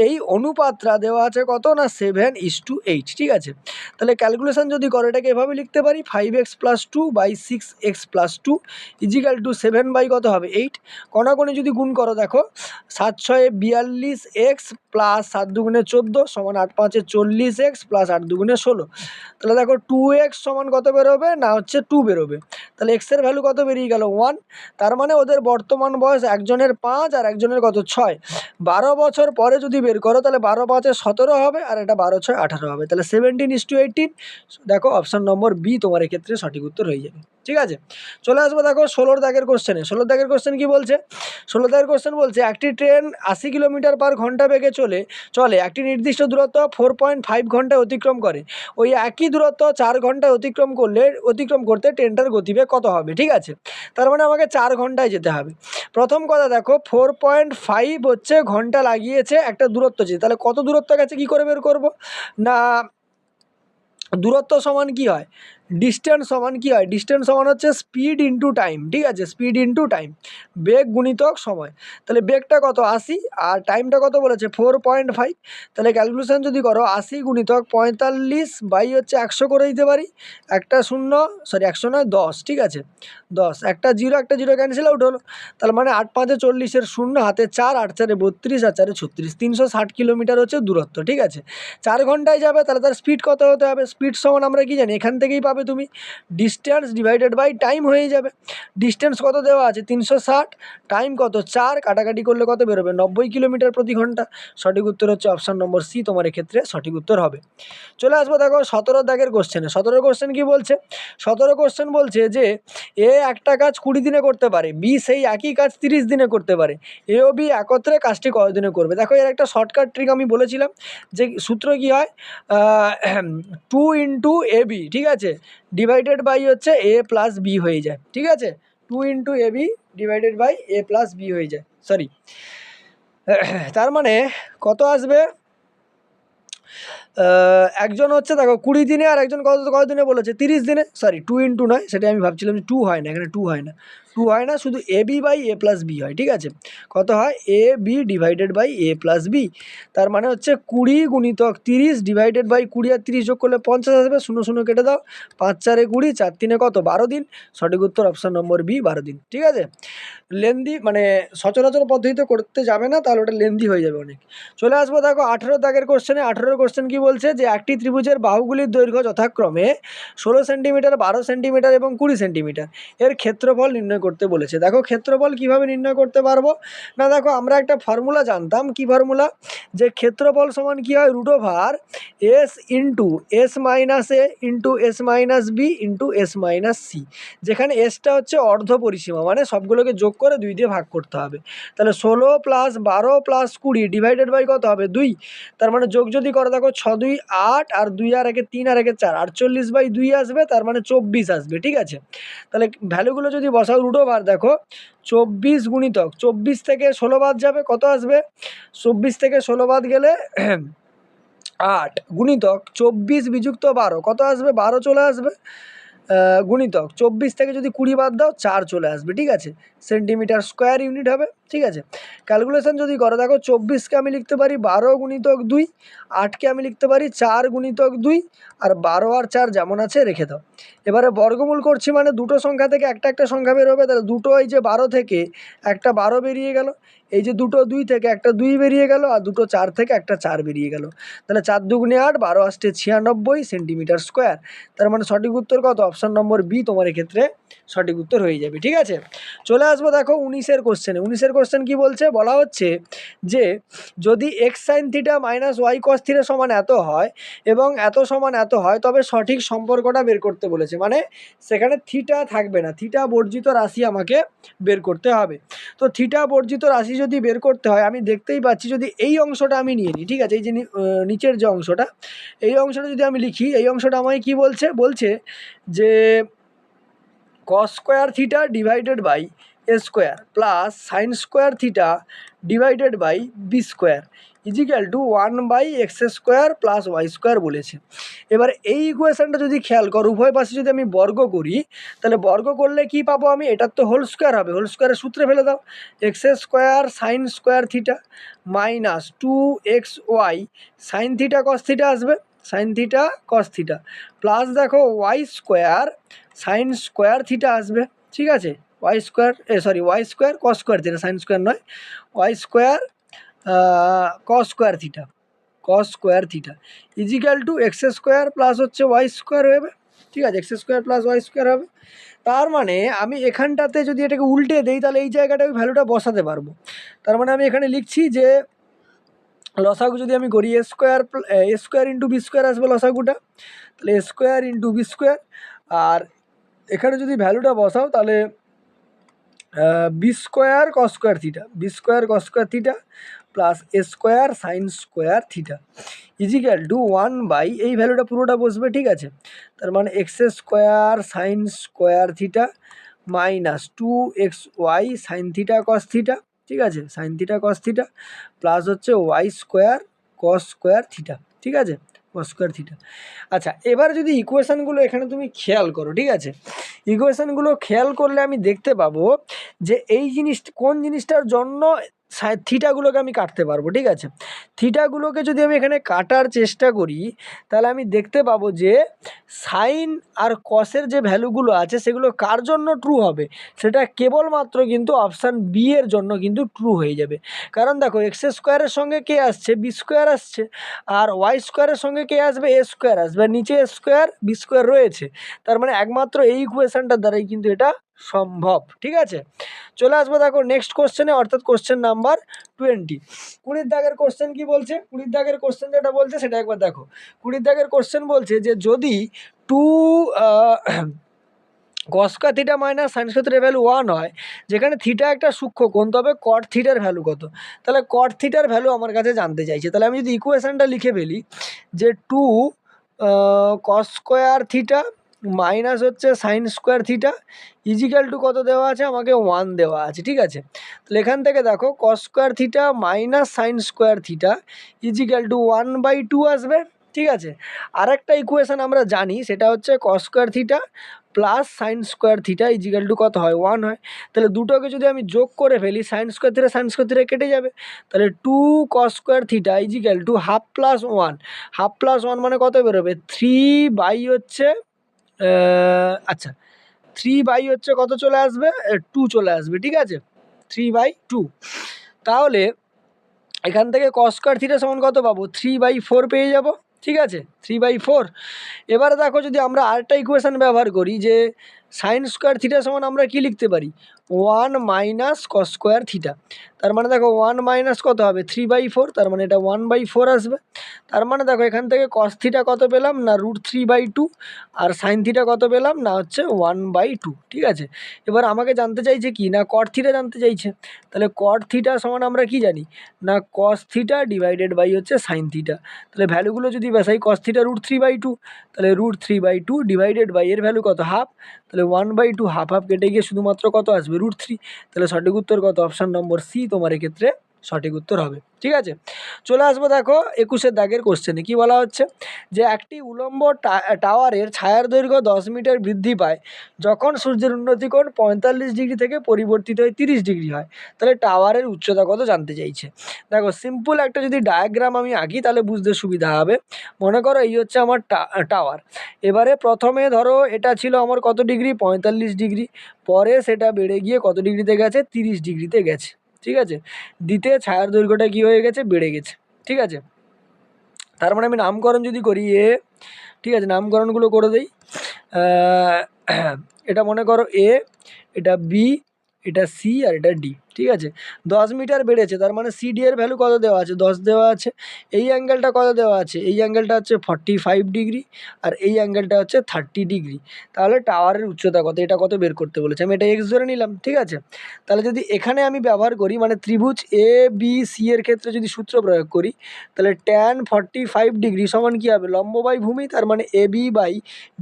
Speaker 1: এই অনুপাতটা দেওয়া আছে কত না 7:8, ঠিক আছে। তাহলে ক্যালকুলেশন যদি করো এটাকে এভাবে লিখতে পারি 5x + 2 / 6x + 2 = 7 বাই কত হবে 8। কণাকণি যদি গুণ করো দেখো 7 × 6 = 42x + 7 × 2 = 14 = 8 × 5 = 40x + 8 × 2 = 16। তাহলে দেখো 2x সমান কত বেরোবে না হচ্ছে 2 বেরোবে। তাহলে x এর ভ্যালু কত বেরিয়ে গেল 1। তার মানে ওদের বর্তমান বয়স একজনের 5 আর একজনের কত 6। 12 বছর পরে যদি বের করো তাহলে 12 × 5 = 17 হবে আর এটা 12 × 6 = 18 হবে। তাহলে 17:18। দেখো অপশন নম্বর বি তোমার এক্ষেত্রে সঠিক উত্তর হয়ে যাবে, ঠিক আছে। চলে আসবো দেখো 16 দাগের কোশ্চেনে। 16 দাগের কোশ্চেন কি বলছে? 16 দাগের কোশ্চেন বলছে একটি ট্রেন 80 কিলোমিটার/ঘন্টা বেগে চলে একটি নির্দিষ্ট দূরত্ব 4.5 ঘন্টায় অতিক্রম করে। ওই একই দূরত্ব 4 ঘন্টায় অতিক্রম করতে ট্রেনটার গতিবেগ কত হবে, ঠিক আছে। তার মানে আমাকে 4 ঘন্টায় যেতে হবে। প্রথম কথা দেখো 4.5 হচ্ছে ঘন্টা লাগিয়েছে একটা দূরত্ব যেতে, তাহলে কত দূরত্ব গেছে কী করে বের করব না, দূরত্ব সমান কি হয় ডিস্টেন্স সমান কি হয়, ডিস্টেন্স সমান হচ্ছে স্পিড ইন্টু টাইম, ঠিক আছে। স্পিড ইন্টু টাইম, বেগ গুণিতক সময়। তাহলে বেগটা কত 80 আর টাইমটা কত বলেছে 4.5। তাহলে ক্যালকুলেশন যদি করো 80 × 45 বাই হচ্ছে 100 করে দিতে পারি। একটা 100 নয় 10, ঠিক আছে। 10, একটা 0 ক্যান্সেল আউট হলো। তার মানে 8 × 5 = 40, 0 হাতে 4, 8 × 4 = 32 আর 4 × 36, 360 কিলোমিটার হচ্ছে দূরত্ব, ঠিক আছে। 4 ঘন্টায় যাবে তাহলে তার স্পিড কত হতে হবে, স্পিড সমান আমরা কি জানি এখান থেকেই পাবে তুমি, ডিস্টেন্স ডিভাইডেড বাই টাইম হয়ে যাবে। ডিস্টেন্স কত দেওয়া আছে 360, টাইম কত 4, কাটাকাটি করলে কত বেরোবে 90 কিলোমিটার/ঘন্টা। সঠিক উত্তর হচ্ছে অপশন নম্বর সি তোমার এক্ষেত্রে সঠিক উত্তর হবে। চলে আসবো দেখো 17 দাগের কোশ্চেনে। 17 কোশ্চেন কি বলছে? 17 কোশ্চেন বলছে যে এ একটা কাজ 20 দিনে করতে পারে, বি সেই একই কাজ 30 দিনে করতে পারে, এ ও বি একত্রে কাজটি কত দিনে করবে। দেখো এর একটা শর্টকাট ট্রিক আমি বলেছিলাম যে সূত্র কি হয় 2 × AB, ঠিক আছে, ডিভাইডেড বাই হচ্ছে A + B হয়ে যায়, ঠিক আছে। 2 × AB divided by A + B হয়ে যায়, সরি। তার মানে কত আসবে, একজন হচ্ছে দেখো 20 দিনে আর একজন কত দিনে বলেছে 30 দিনে, সরি 2 × নয়, সেটা আমি ভাবছিলাম যে 2 হয় না, এখানে 2 হয় না, 2 হয় না, শুধু AB বাই A + B হয়, ঠিক আছে। কত হয় AB divided by A + B। তার মানে হচ্ছে 20 × 30 ডিভাইডেড বাই 20 আর 30 যোগ করলে 50 আসবে, 0 0 কেটে দাও, 5 × 4 = 20, 4 × 3 কত 12 দিন। সঠিক উত্তর অপশন নম্বর বি 12 দিন, ঠিক আছে। লেন্দি মানে সচরাচর পদ্ধতিতে করতে যাবে না, তাহলে ওটা লেন্দি হয়ে যাবে অনেক। চলে আসবো দেখো 18 দাগের কোশ্চেনে। 18 কোশ্চেন কি বলছে যে একটি ত্রিভুজের বাহুগুলির দৈর্ঘ্য যথাক্রমে 16 সেন্টিমিটার, 12 সেন্টিমিটার এবং 20 সেন্টিমিটার, এর ক্ষেত্রফল নির্ণয় করতে বলেছে। দেখো ক্ষেত্রফল কিভাবে নির্ণয় করতে পারবো না, দেখো আমরা একটা ফর্মুলা জানতাম, কি ফর্মুলা, যে ক্ষেত্রফল সমান কি হয় √S × S - A × S - B × S - C, যেখানে এসটা হচ্ছে অর্ধ পরিসীমা, মানে সবগুলোকে যোগ করে 2 দিয়ে ভাগ করতে হবে। তাহলে 16 + 12 + 20 ডিভাইডেড বাই কত হবে 2। তার মানে যোগ যদি করো দেখো 6 × 2 = 8 আর 2 আর 1 3 আর 1 4, 48/2 আসবে, তার মানে 24 আসবে, ঠিক আছে। তাহলে ভ্যালুগুলো যদি বসাও √, দেখো 24 × 24 থেকে 16 বাদ যাবে, কত আসবে 24 থেকে 16 বাদ গেলে 8 গুণিতক 24 বিযুক্ত 12 কত আসবে 12 চলে আসবে, গুণিতক 24 থেকে যদি 20 বাদ দাও 4 চলে আসবে, ঠিক আছে। সেন্টিমিটার স্কোয়ার ইউনিট হবে, ঠিক আছে। ক্যালকুলেশন যদি করো দেখো 24কে আমি লিখতে পারি 12 × 2, 8কে আমি লিখতে পারি 4 × 2, আর 12 আর 4 যেমন আছে রেখে দাও। এবারে বর্গমূল করছি মানে দুটো সংখ্যা থেকে একটা সংখ্যা বেরোবে, তাহলে দুটো এই যে 12 থেকে একটা 12 বেরিয়ে গেল, এই যে দুটো 2 থেকে একটা 2 বেরিয়ে গেল, আর দুটো 4 থেকে একটা 4 বেরিয়ে গেল। তাহলে 4 × 2 = 8, 12 × 8 = 96 সেন্টিমিটার স্কোয়ার। তার মানে সঠিক উত্তর কত অপশন নম্বর বি তোমার এক্ষেত্রে সঠিক উত্তর হয়ে যাবে, ঠিক আছে। চলে আসবো দেখো 19 কোশ্চেনে। 19 কোশ্চেন কি বলছে, বলা হচ্ছে যে যদি x sin θ - y cos θ সমান এত হয় এবং এত সমান এত হয়, তবে সঠিক সম্পর্কটা বের করতে বলেছে। মানে সেখানে থিটা থাকবে না, থিটা বর্জিত রাশি আমাকে বের করতে হবে। তো থিটা বর্জিত রাশি যদি বের করতে হয়, আমি দেখতেই পাচ্ছি যদি এই অংশটা আমি নিয়ে নিই, ঠিক আছে, এই যে নিচের যে অংশটা, এই অংশটা যদি আমি লিখি, এই অংশটা আমায় কি বলছে যে cos square theta divided by a square plus sin square theta divided by b square equal to 1/x² plus y² বলেছে। এবার এই ইকুয়েশানটা যদি খেয়াল করো, উভয় পাশে যদি আমি বর্গ করি, তাহলে বর্গ করলে কি পাবো আমি? এটার তো হোল স্কোয়ার হবে, হোল স্কোয়ারের সূত্রে ফেলে দাও, x² sine square theta minus 2xy sine theta cos theta আসবে, sine theta cos theta, plus দেখো y² সাইন স্কোয়ার থিটা আসবে, ঠিক আছে, y² cos square theta, sine square নয়, y² cos square theta equal to x² plus হচ্ছে y² হবে, ঠিক আছে, x² প্লাস y² হবে। তার মানে আমি এখানটাতে যদি এটাকে উল্টে দিই তাহলে এই জায়গাটা আমি ভ্যালুটা বসাতে পারবো। তার মানে আমি এখানে লিখছি যে লসাগু যদি আমি করি a² ইন্টু b² আসবে লসাগুটা, তাহলে a² ইন্টু b², আর এখানে যদি ভ্যালুটা বসাও তাহলে b² cos square theta plus a² sine square theta equal to 1 এই ভ্যালুটা পুরোটা বসবে, ঠিক আছে, তার মানে x² sine square theta minus 2xy sine theta cos theta, ঠিক আছে, sign theta cos theta plus হচ্ছে y² কস স্কোয়ার থিটা, ঠিক আছে, কস স্কোয়ার থিটা। আচ্ছা, এবার যদি ইকুয়েশানগুলো এখানে তুমি খেয়াল করো, ঠিক আছে, ইকুয়েশানগুলো খেয়াল করলে আমি দেখতে পাবো যে এই কোন জিনিসটার জন্য থিটাগুলোকে আমি কাটতে পারবো, ঠিক আছে, থিটাগুলোকে যদি আমি এখানে কাটার চেষ্টা করি তাহলে আমি দেখতে পাবো যে সাইন আর কসের যে ভ্যালুগুলো আছে সেগুলো কার জন্য ট্রু হবে, সেটা কেবলমাত্র কিন্তু অপশান বি এর জন্য কিন্তু ট্রু হয়ে যাবে। কারণ দেখো x² সঙ্গে কে আসছে? b² আসছে, আর y² সঙ্গে কে আসবে? a² আসবে, আর নিচে b² রয়েছে, তার মানে একমাত্র এই ইকুয়েশানটার দ্বারাই কিন্তু এটা সম্ভব, ঠিক আছে। চলে আসবো দেখো নেক্সট কোশ্চেনে, অর্থাৎ কোশ্চেন নাম্বার 20। 20 দাগের কোশ্চেন কি বলছে? 20 দাগের কোশ্চেন যেটা বলছে সেটা একবার দেখো। 20 দাগের কোশ্চেন বলছে যে যদি 2 cos থিটা মাইনাস সাইন থিটার ভ্যালু 1 হয়, যেখানে থিটা একটা সূক্ষ্ম কোণ, তবে কট থিটার ভ্যালু কত? তাহলে কট থিটার ভ্যালু আমার কাছে জানতে চাইছে। তাহলে আমি যদি ইকুয়েশানটা লিখে ফেলি যে 2 cos স্কোয়ার থিটা মাইনাস হচ্ছে sine square theta equal to কত দেওয়া আছে? আমাকে 1 দেওয়া আছে, ঠিক আছে। তাহলে এখান থেকে দেখো cos square theta minus sine square theta equal to 1/2 আসবে, ঠিক আছে। আরেকটা ইকুয়েশান আমরা জানি, সেটা হচ্ছে cos square theta plus sine square theta equal to কত হয়? 1 হয়। তাহলে দুটোকে যদি আমি যোগ করে ফেলি, সাইন স্কোয়ার থিটা কেটে যাবে, তাহলে 2 cos square theta equal to half plus 1 মানে কত বেরোবে? 3 হচ্ছে আচ্ছা 3 হচ্ছে কত চলে আসবে? 2 চলে আসবে, ঠিক আছে, 3/2। তাহলে এখান থেকে cos স্কোয়ার থিটা সমান কত পাবো? 3/4 পেয়ে যাব, ঠিক আছে, 3/4। এবারে দেখো যদি আমরা আরেকটা ইকুয়েশান ব্যবহার করি যে সাইন স্কোয়ার থিটা সমান আমরা কি লিখতে পারি? 1 মাইনাস কস স্কোয়ার থিটা, তার মানে দেখো 1 মাইনাস কত হবে? 3/4, তার মানে এটা 1/4 আসবে। তার মানে দেখো এখান থেকে কস থিটা কত পেলাম? না √3/2, আর সাইন থিটা কত পেলাম? না হচ্ছে 1/2, ঠিক আছে। এবার আমাকে জানতে চাইছে কি? না কট থিটা জানতে চাইছে। তাহলে কট থিটা সমান আমরা কি জানি? না কস থিটা ডিভাইডেড বাই হচ্ছে সাইন থিটা। তাহলে ভ্যালুগুলো যদি বসাই, কস থিটা √3/2, তাহলে √3/2 ডিভাইডেড বাই এর ভ্যালু কত? হাফ, তাহলে 1/2 হাফ কেটে গিয়ে শুধুমাত্র কত আসবে? √3। তাহলে সঠিক উত্তর কত? অপশান নম্বর সি তোমার এক্ষেত্রে সঠিক উত্তর হবে, ঠিক আছে। চলে আসবো দেখো 21 দাগের কোশ্চেনে কি বলা হচ্ছে যে একটি উলম্ব টাওয়ারের ছায়ার দৈর্ঘ্য 10 মিটার বৃদ্ধি পায় যখন সূর্যের উন্নতিকোণ 45 ডিগ্রি থেকে পরিবর্তিত হয়ে 30 ডিগ্রি হয়, তাহলে টাওয়ারের উচ্চতা কত জানতে চাইছে। দেখো সিম্পল একটা যদি ডায়াগ্রাম আমি আঁকি তাহলে বুঝতে সুবিধা হবে। মনে করো এই হচ্ছে আমার টাওয়ার। এবারে প্রথমে ধরো এটা ছিল আমার কত ডিগ্রি? 45 ডিগ্রি। পরে সেটা বেড়ে গিয়ে কত ডিগ্রিতে গেছে? 30 ডিগ্রিতে গেছে, ঠিক আছে। দিতে ছায়ার দৈর্ঘ্যটা কি হয়ে গেছে? বেড়ে গেছে, ঠিক আছে। তার মানে আমি নামকরণ যদি করি এ, ঠিক আছে, নামকরণগুলো করে দিই। এটা মনে করো এ, এটা বি, এটা সি, আর এটা ডি, ঠিক আছে। 10 মিটার বেড়েছে, তার মানে সিডি এর ভ্যালু কত দেওয়া আছে? 10 দেওয়া আছে। এই অ্যাঙ্গেলটা কত দেওয়া আছে? এই অ্যাঙ্গেলটা হচ্ছে 45 ডিগ্রি, আর এই অ্যাঙ্গেলটা হচ্ছে 30 ডিগ্রি। তাহলে টাওয়ারের উচ্চতা কত? এটা কত বের করতে বলেছে, আমি এটা এক্স ধরে নিলাম, ঠিক আছে। তাহলে যদি এখানে আমি ব্যবহার করি, মানে ত্রিভুজ এ বি সি এর ক্ষেত্রে যদি সূত্র প্রয়োগ করি, তাহলে tan 45 ডিগ্রি সমান কী হবে? লম্ব বাই ভূমি, তার মানে এ বি বাই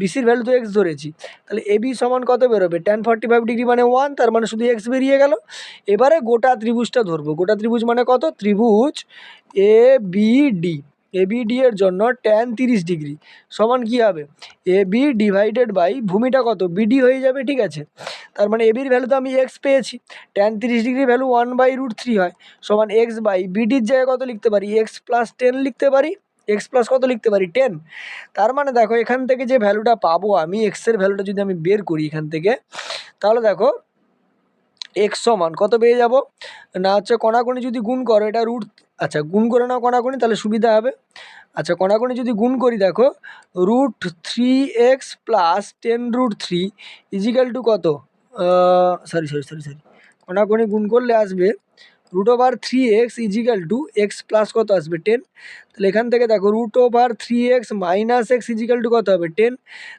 Speaker 1: বিসির ভ্যালু তো এক্স ধরেছি, তাহলে এ বি সমান কত বেরোবে? tan 45 ডিগ্রি মানে 1, তার মানে শুধু এক্স বেরিয়ে গেল। এবারে গোটা ত্রিভুজটা ধরবো। গোটা ত্রিভুজ মানে কত? ত্রিভুজ A B D, A B D এর জন্য ট্যান 30 ডিগ্রি সমান কী হবে? এ বি ডিভাইডেড বাই ভূমিটা কত? বিডি হয়ে যাবে, ঠিক আছে। তার মানে এ বির ভ্যালু তো আমি এক্স পেয়েছি, ট্যান 30 ডিগ্রি ভ্যালু 1/√3 হয়, সমান এক্স বাই বিডির জায়গায় কত লিখতে পারি? এক্স প্লাস 10 লিখতে পারি। এক্স প্লাস কত লিখতে পারি? 10। তার মানে দেখো এখান থেকে যে ভ্যালুটা পাবো আমি, এক্সের ভ্যালুটা যদি আমি বের করি এখান থেকে, তাহলে দেখো এক্স সমান কত পেয়ে যাব না, হচ্ছে কণাকণি যদি গুণ করো এটা রুট, আচ্ছা গুণ করে নাও কণাকণি, তাহলে সুবিধা হবে। আচ্ছা কণাকণি যদি গুণ করি দেখো √3x প্লাস 10√3 ইজিক্যাল টু কত? সরি, কণাকণি গুণ করলে আসবে √3x equal two x plus কত আসবে? 10। তাহলে এখান থেকে দেখো √3x minus x is equal to কত হবে? 10।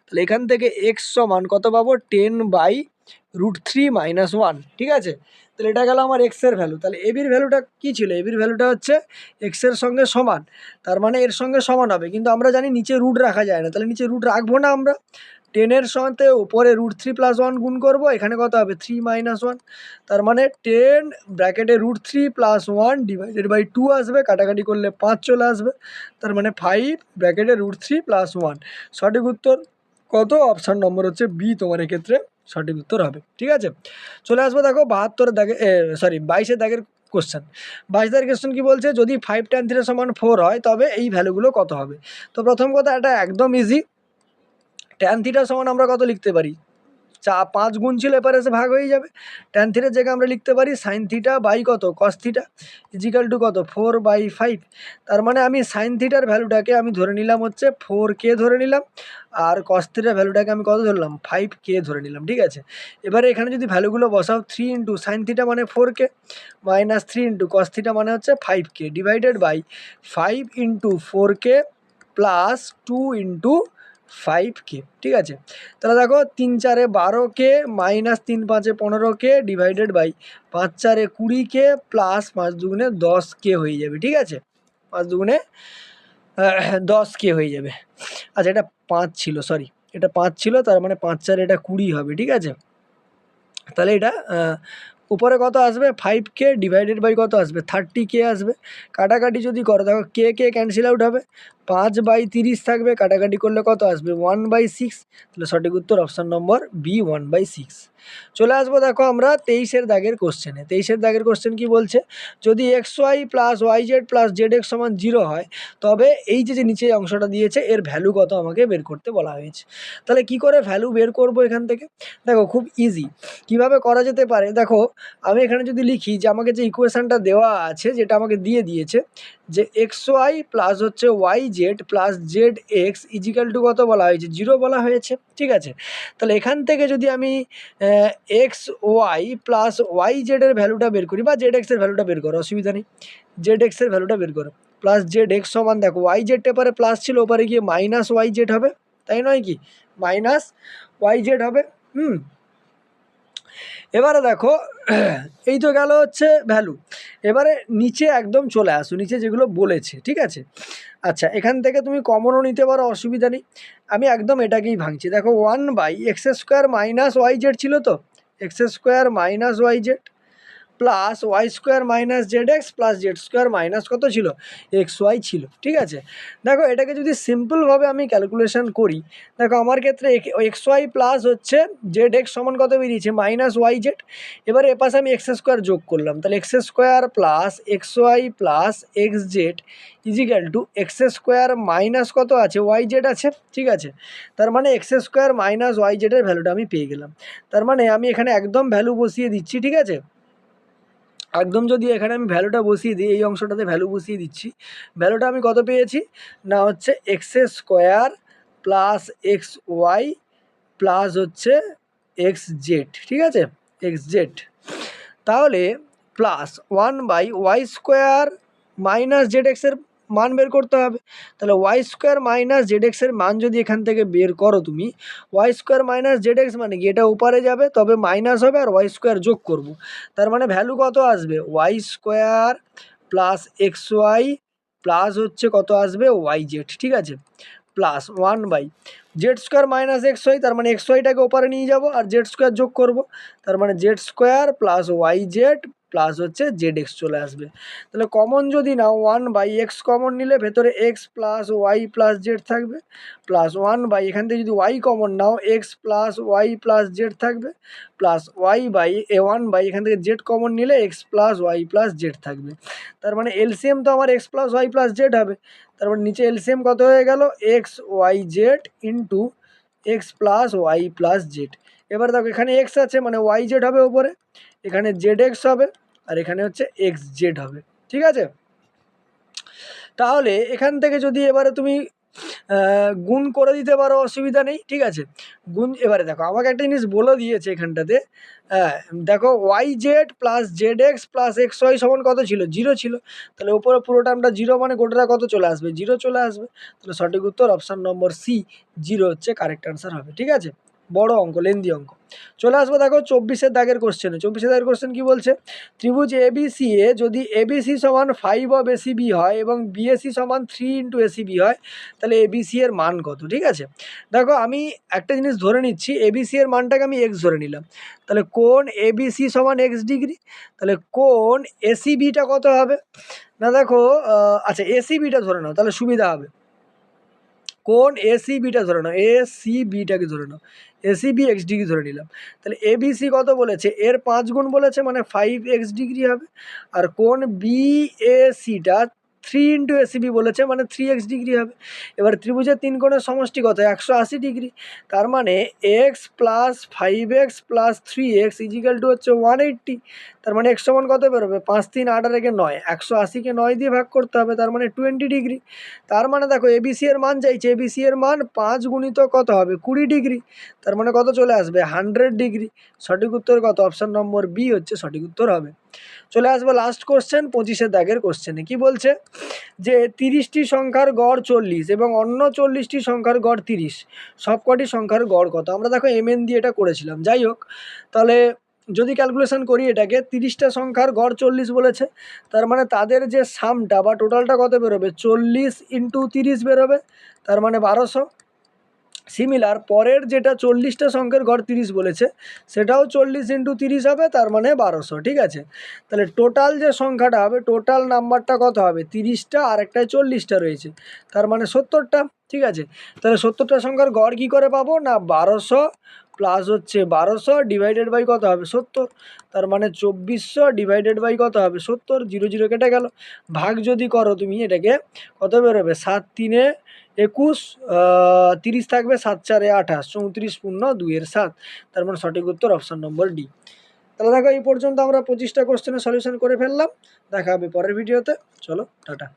Speaker 1: তাহলে এখান থেকে এক্স সমান কত পাবো? 10/√3 - 1, ঠিক আছে। তাহলে এটা গেল আমার এক্সের ভ্যালু। তাহলে এবির ভ্যালুটা কী ছিল? এবির ভ্যালুটা হচ্ছে এক্সের সঙ্গে সমান, তার মানে এর সঙ্গে সমান হবে, কিন্তু আমরা জানি নিচে রুট রাখা যায় না, তাহলে নিচে রুট রাখবো না আমরা। 10-এর সাথে ওপরে √3 + 1 গুণ করবো, এখানে কত হবে? 3 - 1, তার মানে 10 ব্র্যাকেটে √3 + 1 ডিভাইডেড বাই 2 আসবে, কাটাকাটি করলে 5 চলে আসবে, তার মানে 5 ব্র্যাকেটে √3 + 1। সঠিক উত্তর কত? অপশান নম্বর হচ্ছে বি তোমার এক্ষেত্রে সঠিক উত্তর হবে, ঠিক আছে। চলে আসবো দেখো 72-এর দাগে, 22-এর দাগের কোশ্চেন। 22 দাগের কোশ্চেন কী বলছে? যদি 5 tan θ = 4 হয় তবে এই ভ্যালুগুলো কত হবে? তো প্রথম কথা, এটা একদম ইজি। ট্যান থিটা সমান আমরা কত লিখতে পারি? 5 গুণ ছিল, এপারে এসে ভাগ হয়ে যাবে। ট্যান থিটার জায়গায় আমরা লিখতে পারি সাইন থিটা বাই কত? কস থিটা ইজিক্যাল টু কত? 4/5। তার মানে আমি সাইন থিটার ভ্যালুটাকে আমি ধরে নিলাম হচ্ছে 4k ধরে নিলাম, আর কস থিটার ভ্যালুটাকে আমি কত ধরলাম? 5k ধরে নিলাম, ঠিক আছে। এবারে এখানে যদি ভ্যালুগুলো বসাও, 3 ইন্টু সাইন থিটা মানে 4k minus 3 into cos theta মানে হচ্ছে 5k divided by 5 into 4k plus 2 into 5k, ঠিক আছে। তাহলে দেখো 3 × 4 = 12k minus 3 × 5 = 15k divided by 5 × 4 = 20k plus 5 × 2 = 10k হয়ে যাবে, ঠিক আছে। 5 × 2 = 10k হয়ে যাবে। আচ্ছা এটা 5 ছিল, সরি এটা 5 ছিল, তার মানে 5 × 4 এটা 20 হবে, ঠিক আছে। তাহলে এটা উপরে কত আসবে? 5k ডিভাইডেড বাই কত আসবে? 30k আসবে। কাটাকাটি যদি করো দেখো কে ক্যান্সেল আউট হবে, 5/30 থাকবে, কাটাকাটি করলে কত আসবে? 1/6। তাহলে সঠিক উত্তর অপশান নম্বর বি 1/6। চলে আসবো দেখো আমরা 23-এর দাগের কোশ্চেনে। 23-এর দাগের কোশ্চেন কি বলছে? যদি xy plus yz plus zx সমান 0 হয় তবে এই যে নিচে অংশটা দিয়েছে এর ভ্যালু কত আমাকে বের করতে বলা হয়েছে। তাহলে কি করে ভ্যালু বের করব এখান থেকে? দেখো খুব ইজি, কিভাবে করা যেতে পারে দেখো, আমি এখানে যদি লিখি যে আমাকে যে ইকুয়েশানটা দেওয়া আছে, যেটা আমাকে দিয়েছে যে xy প্লাস হচ্ছে yz plus zx equal to কত বলা হয়েছে? 0 বলা হয়েছে, ঠিক আছে। তাহলে এখান থেকে যদি আমি xy প্লাস yz এর ভ্যালুটা বের করি, বা zx এর ভ্যালুটা বের করো, অসুবিধা নেই, zx এর ভ্যালুটা বের করো, প্লাস zx সমান দেখো yz এপারে প্লাস ছিল, ওপারে গিয়ে মাইনাস yz হবে, তাই নয় কি? মাইনাস yz হবে। এবারে দেখো এই তো গেল হচ্ছে ভ্যালু। এবারে নিচে একদম চলে আসো, নিচে যেগুলো বলেছে, ঠিক আছে। আচ্ছা এখান থেকে তুমি কমনও নিতে পারো, অসুবিধা নেই। আমি একদম এটাকেই ভাঙছি। দেখো 1/x² - yz ছিল, তো x² - yz plus y² - zx plus z² minus কত ছিল? xy ছিল, ঠিক আছে। দেখো এটাকে যদি সিম্পলভাবে আমি ক্যালকুলেশন করি, দেখো আমার ক্ষেত্রে xy প্লাস হচ্ছে zx সমান কত বেরিয়েছে? -yz। এবারে এপাশে আমি x² যোগ করলাম, তাহলে x² plus xy plus xz equal to x² minus কত আছে? yz আছে, ঠিক আছে। তার মানে x² মাইনাস yz এর ভ্যালুটা আমি পেয়ে গেলাম। তার মানে আমি এখানে একদম ভ্যালু বসিয়ে দিচ্ছি, ঠিক আছে। একদম যদি এখানে আমি ভ্যালুটা বসিয়ে দিই, এই অংশটাতে ভ্যালু বসিয়ে দিচ্ছি, ভ্যালুটা আমি কত পেয়েছি না হচ্ছে x² প্লাস xy প্লাস হচ্ছে xz, ঠিক আছে, xz। তাহলে প্লাস 1/y² মাইনাস zx এর মান বের করতে হবে। তাহলে y² মাইনাস zx এর মান যদি এখান থেকে বের করো তুমি, y² মাইনাস zx মানে কি? এটা উপরে যাবে, তবে মাইনাস হবে, আর y² যোগ করব। তার মানে ভ্যালু কত আসবে? y² প্লাস xy প্লাস হচ্ছে কত আসবে? yz, ঠিক আছে, plus 1/z² minus x Y, তার মানে এক্স ওয়াইটাকে ওপারে নিয়ে যাব আর z² যোগ করব, তার মানে z² প্লাস yz প্লাস হচ্ছে zx চলে আসবে। তাহলে কমন যদি নাও 1/x কমন নিলে ভেতরে x plus Y plus Z থাকবে, প্লাস 1 এখান থেকে যদি y কমন নাও x plus Y plus Z থাকবে, প্লাস 1 এখান থেকে z কমন নিলে x plus Y plus Z থাকবে। তার মানে এলসিএম তো আমার x plus Y plus Z হবে, তার মানে নিচে এলসিএম কত হয়ে গেল X Y Z into X plus Y plus Z. এবার দেখো এখানে এক্স আছে মানে ওয়াই জেড হবে ওপরে, এখানে জেড এক্স হবে আর এখানে হচ্ছে এক্স জেড হবে, ঠিক আছে। তাহলে এখান থেকে যদি এবারে তুমি গুণ করে দিতে পারো অসুবিধা নেই, ঠিক আছে। গুণ এবারে দেখো আমাকে একটা জিনিস বলে দিয়েছে এখানটাতে, হ্যাঁ দেখো Y Z plus Z X plus X Y সমান কত ছিল 0 ছিল, তাহলে উপরে পুরো টার্মটা 0 মানে গোটাটা কত চলে আসবে 0 চলে আসবে। তাহলে সঠিক উত্তর অপশান নম্বর সি 0 হচ্ছে কারেক্ট আনসার হবে, ঠিক আছে। বড় অঙ্ক, লেন্দি অঙ্ক। চলে আসবো দেখো 24 দাগের কোশ্চেনে। 24 দাগের কোশ্চেন কি বলছে, ত্রিভুজ এবিসি এ যদি এবিসি সমান 5 অফ এসিবি হয় এবং বিএসি সমান 3 ইন্টু এসিবি হয়, তাহলে এবিসি এর মান কত, ঠিক আছে। দেখো আমি একটা জিনিস ধরে নিচ্ছি, এবিসি এর মানটাকে আমি এক্স ধরে নিলাম, তাহলে কোণ এবিসি সমান এক্স ডিগ্রি, তাহলে কোণ এসিবিটা কত হবে না দেখো আচ্ছা এসিবিটা ধরে নাও তাহলে সুবিধা হবে, কোণ এসিবিটা ধরে নাও, এসিবিটাকে ধরে নাও, এসিবি এক্স ডিগ্রি ধরে নিলাম, তাহলে এবিসি কত বলেছে এর 5 গুণ বলেছে মানে 5x ডিগ্রি হবে, আর কোণ বিএসিটা 3 ইন্টু এসিবি বলেছে মানে 3x ডিগ্রি হবে। এবার ত্রিভুজের 3 কোণের সমষ্টি কত 180 ডিগ্রি, তার মানে X plus 5x plus 3x equal to হচ্ছে 180, তার মানে এক্স সমান কত বেরোবে 5 3 8 আর 9, 180কে 9 দিয়ে ভাগ করতে হবে, তার মানে 20 ডিগ্রি। তার মানে দেখো এবিসি এর মান চাইছে, এবিসি এর মান 5 গুণিত কত হবে 20 ডিগ্রি, তার মানে কত চলে আসবে 100 ডিগ্রি। সঠিক উত্তর কত অপশান নম্বর বি হচ্ছে সঠিক উত্তর হবে। চলে আসবো লাস্ট কোশ্চেন 25 দাগের কোশ্চেনে। কি বলছে যে 30টি সংখ্যার গড় 40 এবং অন্য 40টি সংখ্যার গড় 30, সবকটি সংখ্যার গড় কত। আমরা দেখো এমএন দিয়ে এটা করেছিলাম, যাই হোক তাহলে যদি ক্যালকুলেশন করি এটাকে 30টা সংখ্যার গড় 40 বলেছে, তার মানে তাদের যে সামটা বা টোটালটা কত বেরোবে 40 ইন্টু 30 বেরোবে, তার মানে 1200। সিমিলার পরের যেটা 40টা সংখ্যার গড় 30 বলেছে সেটাও 40 ইন্টু 30 হবে, তার মানে 1200, ঠিক আছে। তাহলে টোটাল যে সংখ্যাটা হবে টোটাল নাম্বারটা কত হবে 30টা আর একটায় 40টা রয়েছে, তার মানে 70টা, ঠিক আছে। তাহলে 70টা সংখ্যার গড় কী করে পাবো না 1200 প্লাস হচ্ছে 1200 ডিভাইডেড বাই কত হবে 70, তার মানে 2400 ডিভাইডেড বাই কত হবে 70, 0 0 কেটে গেল। ভাগ যদি করো তুমি এটাকে কত বেরোবে 7 3 21, 30 থাকবে 7 4 28, 34 পূর্ণ 2 7, তার মানে সঠিক উত্তর অপশান নম্বর ডি। তাহলে দেখো এই পর্যন্ত আমরা 25টা কোশ্চেনের সলিউশন করে ফেললাম, দেখা হবে পরের ভিডিওতে, চলো টাটা।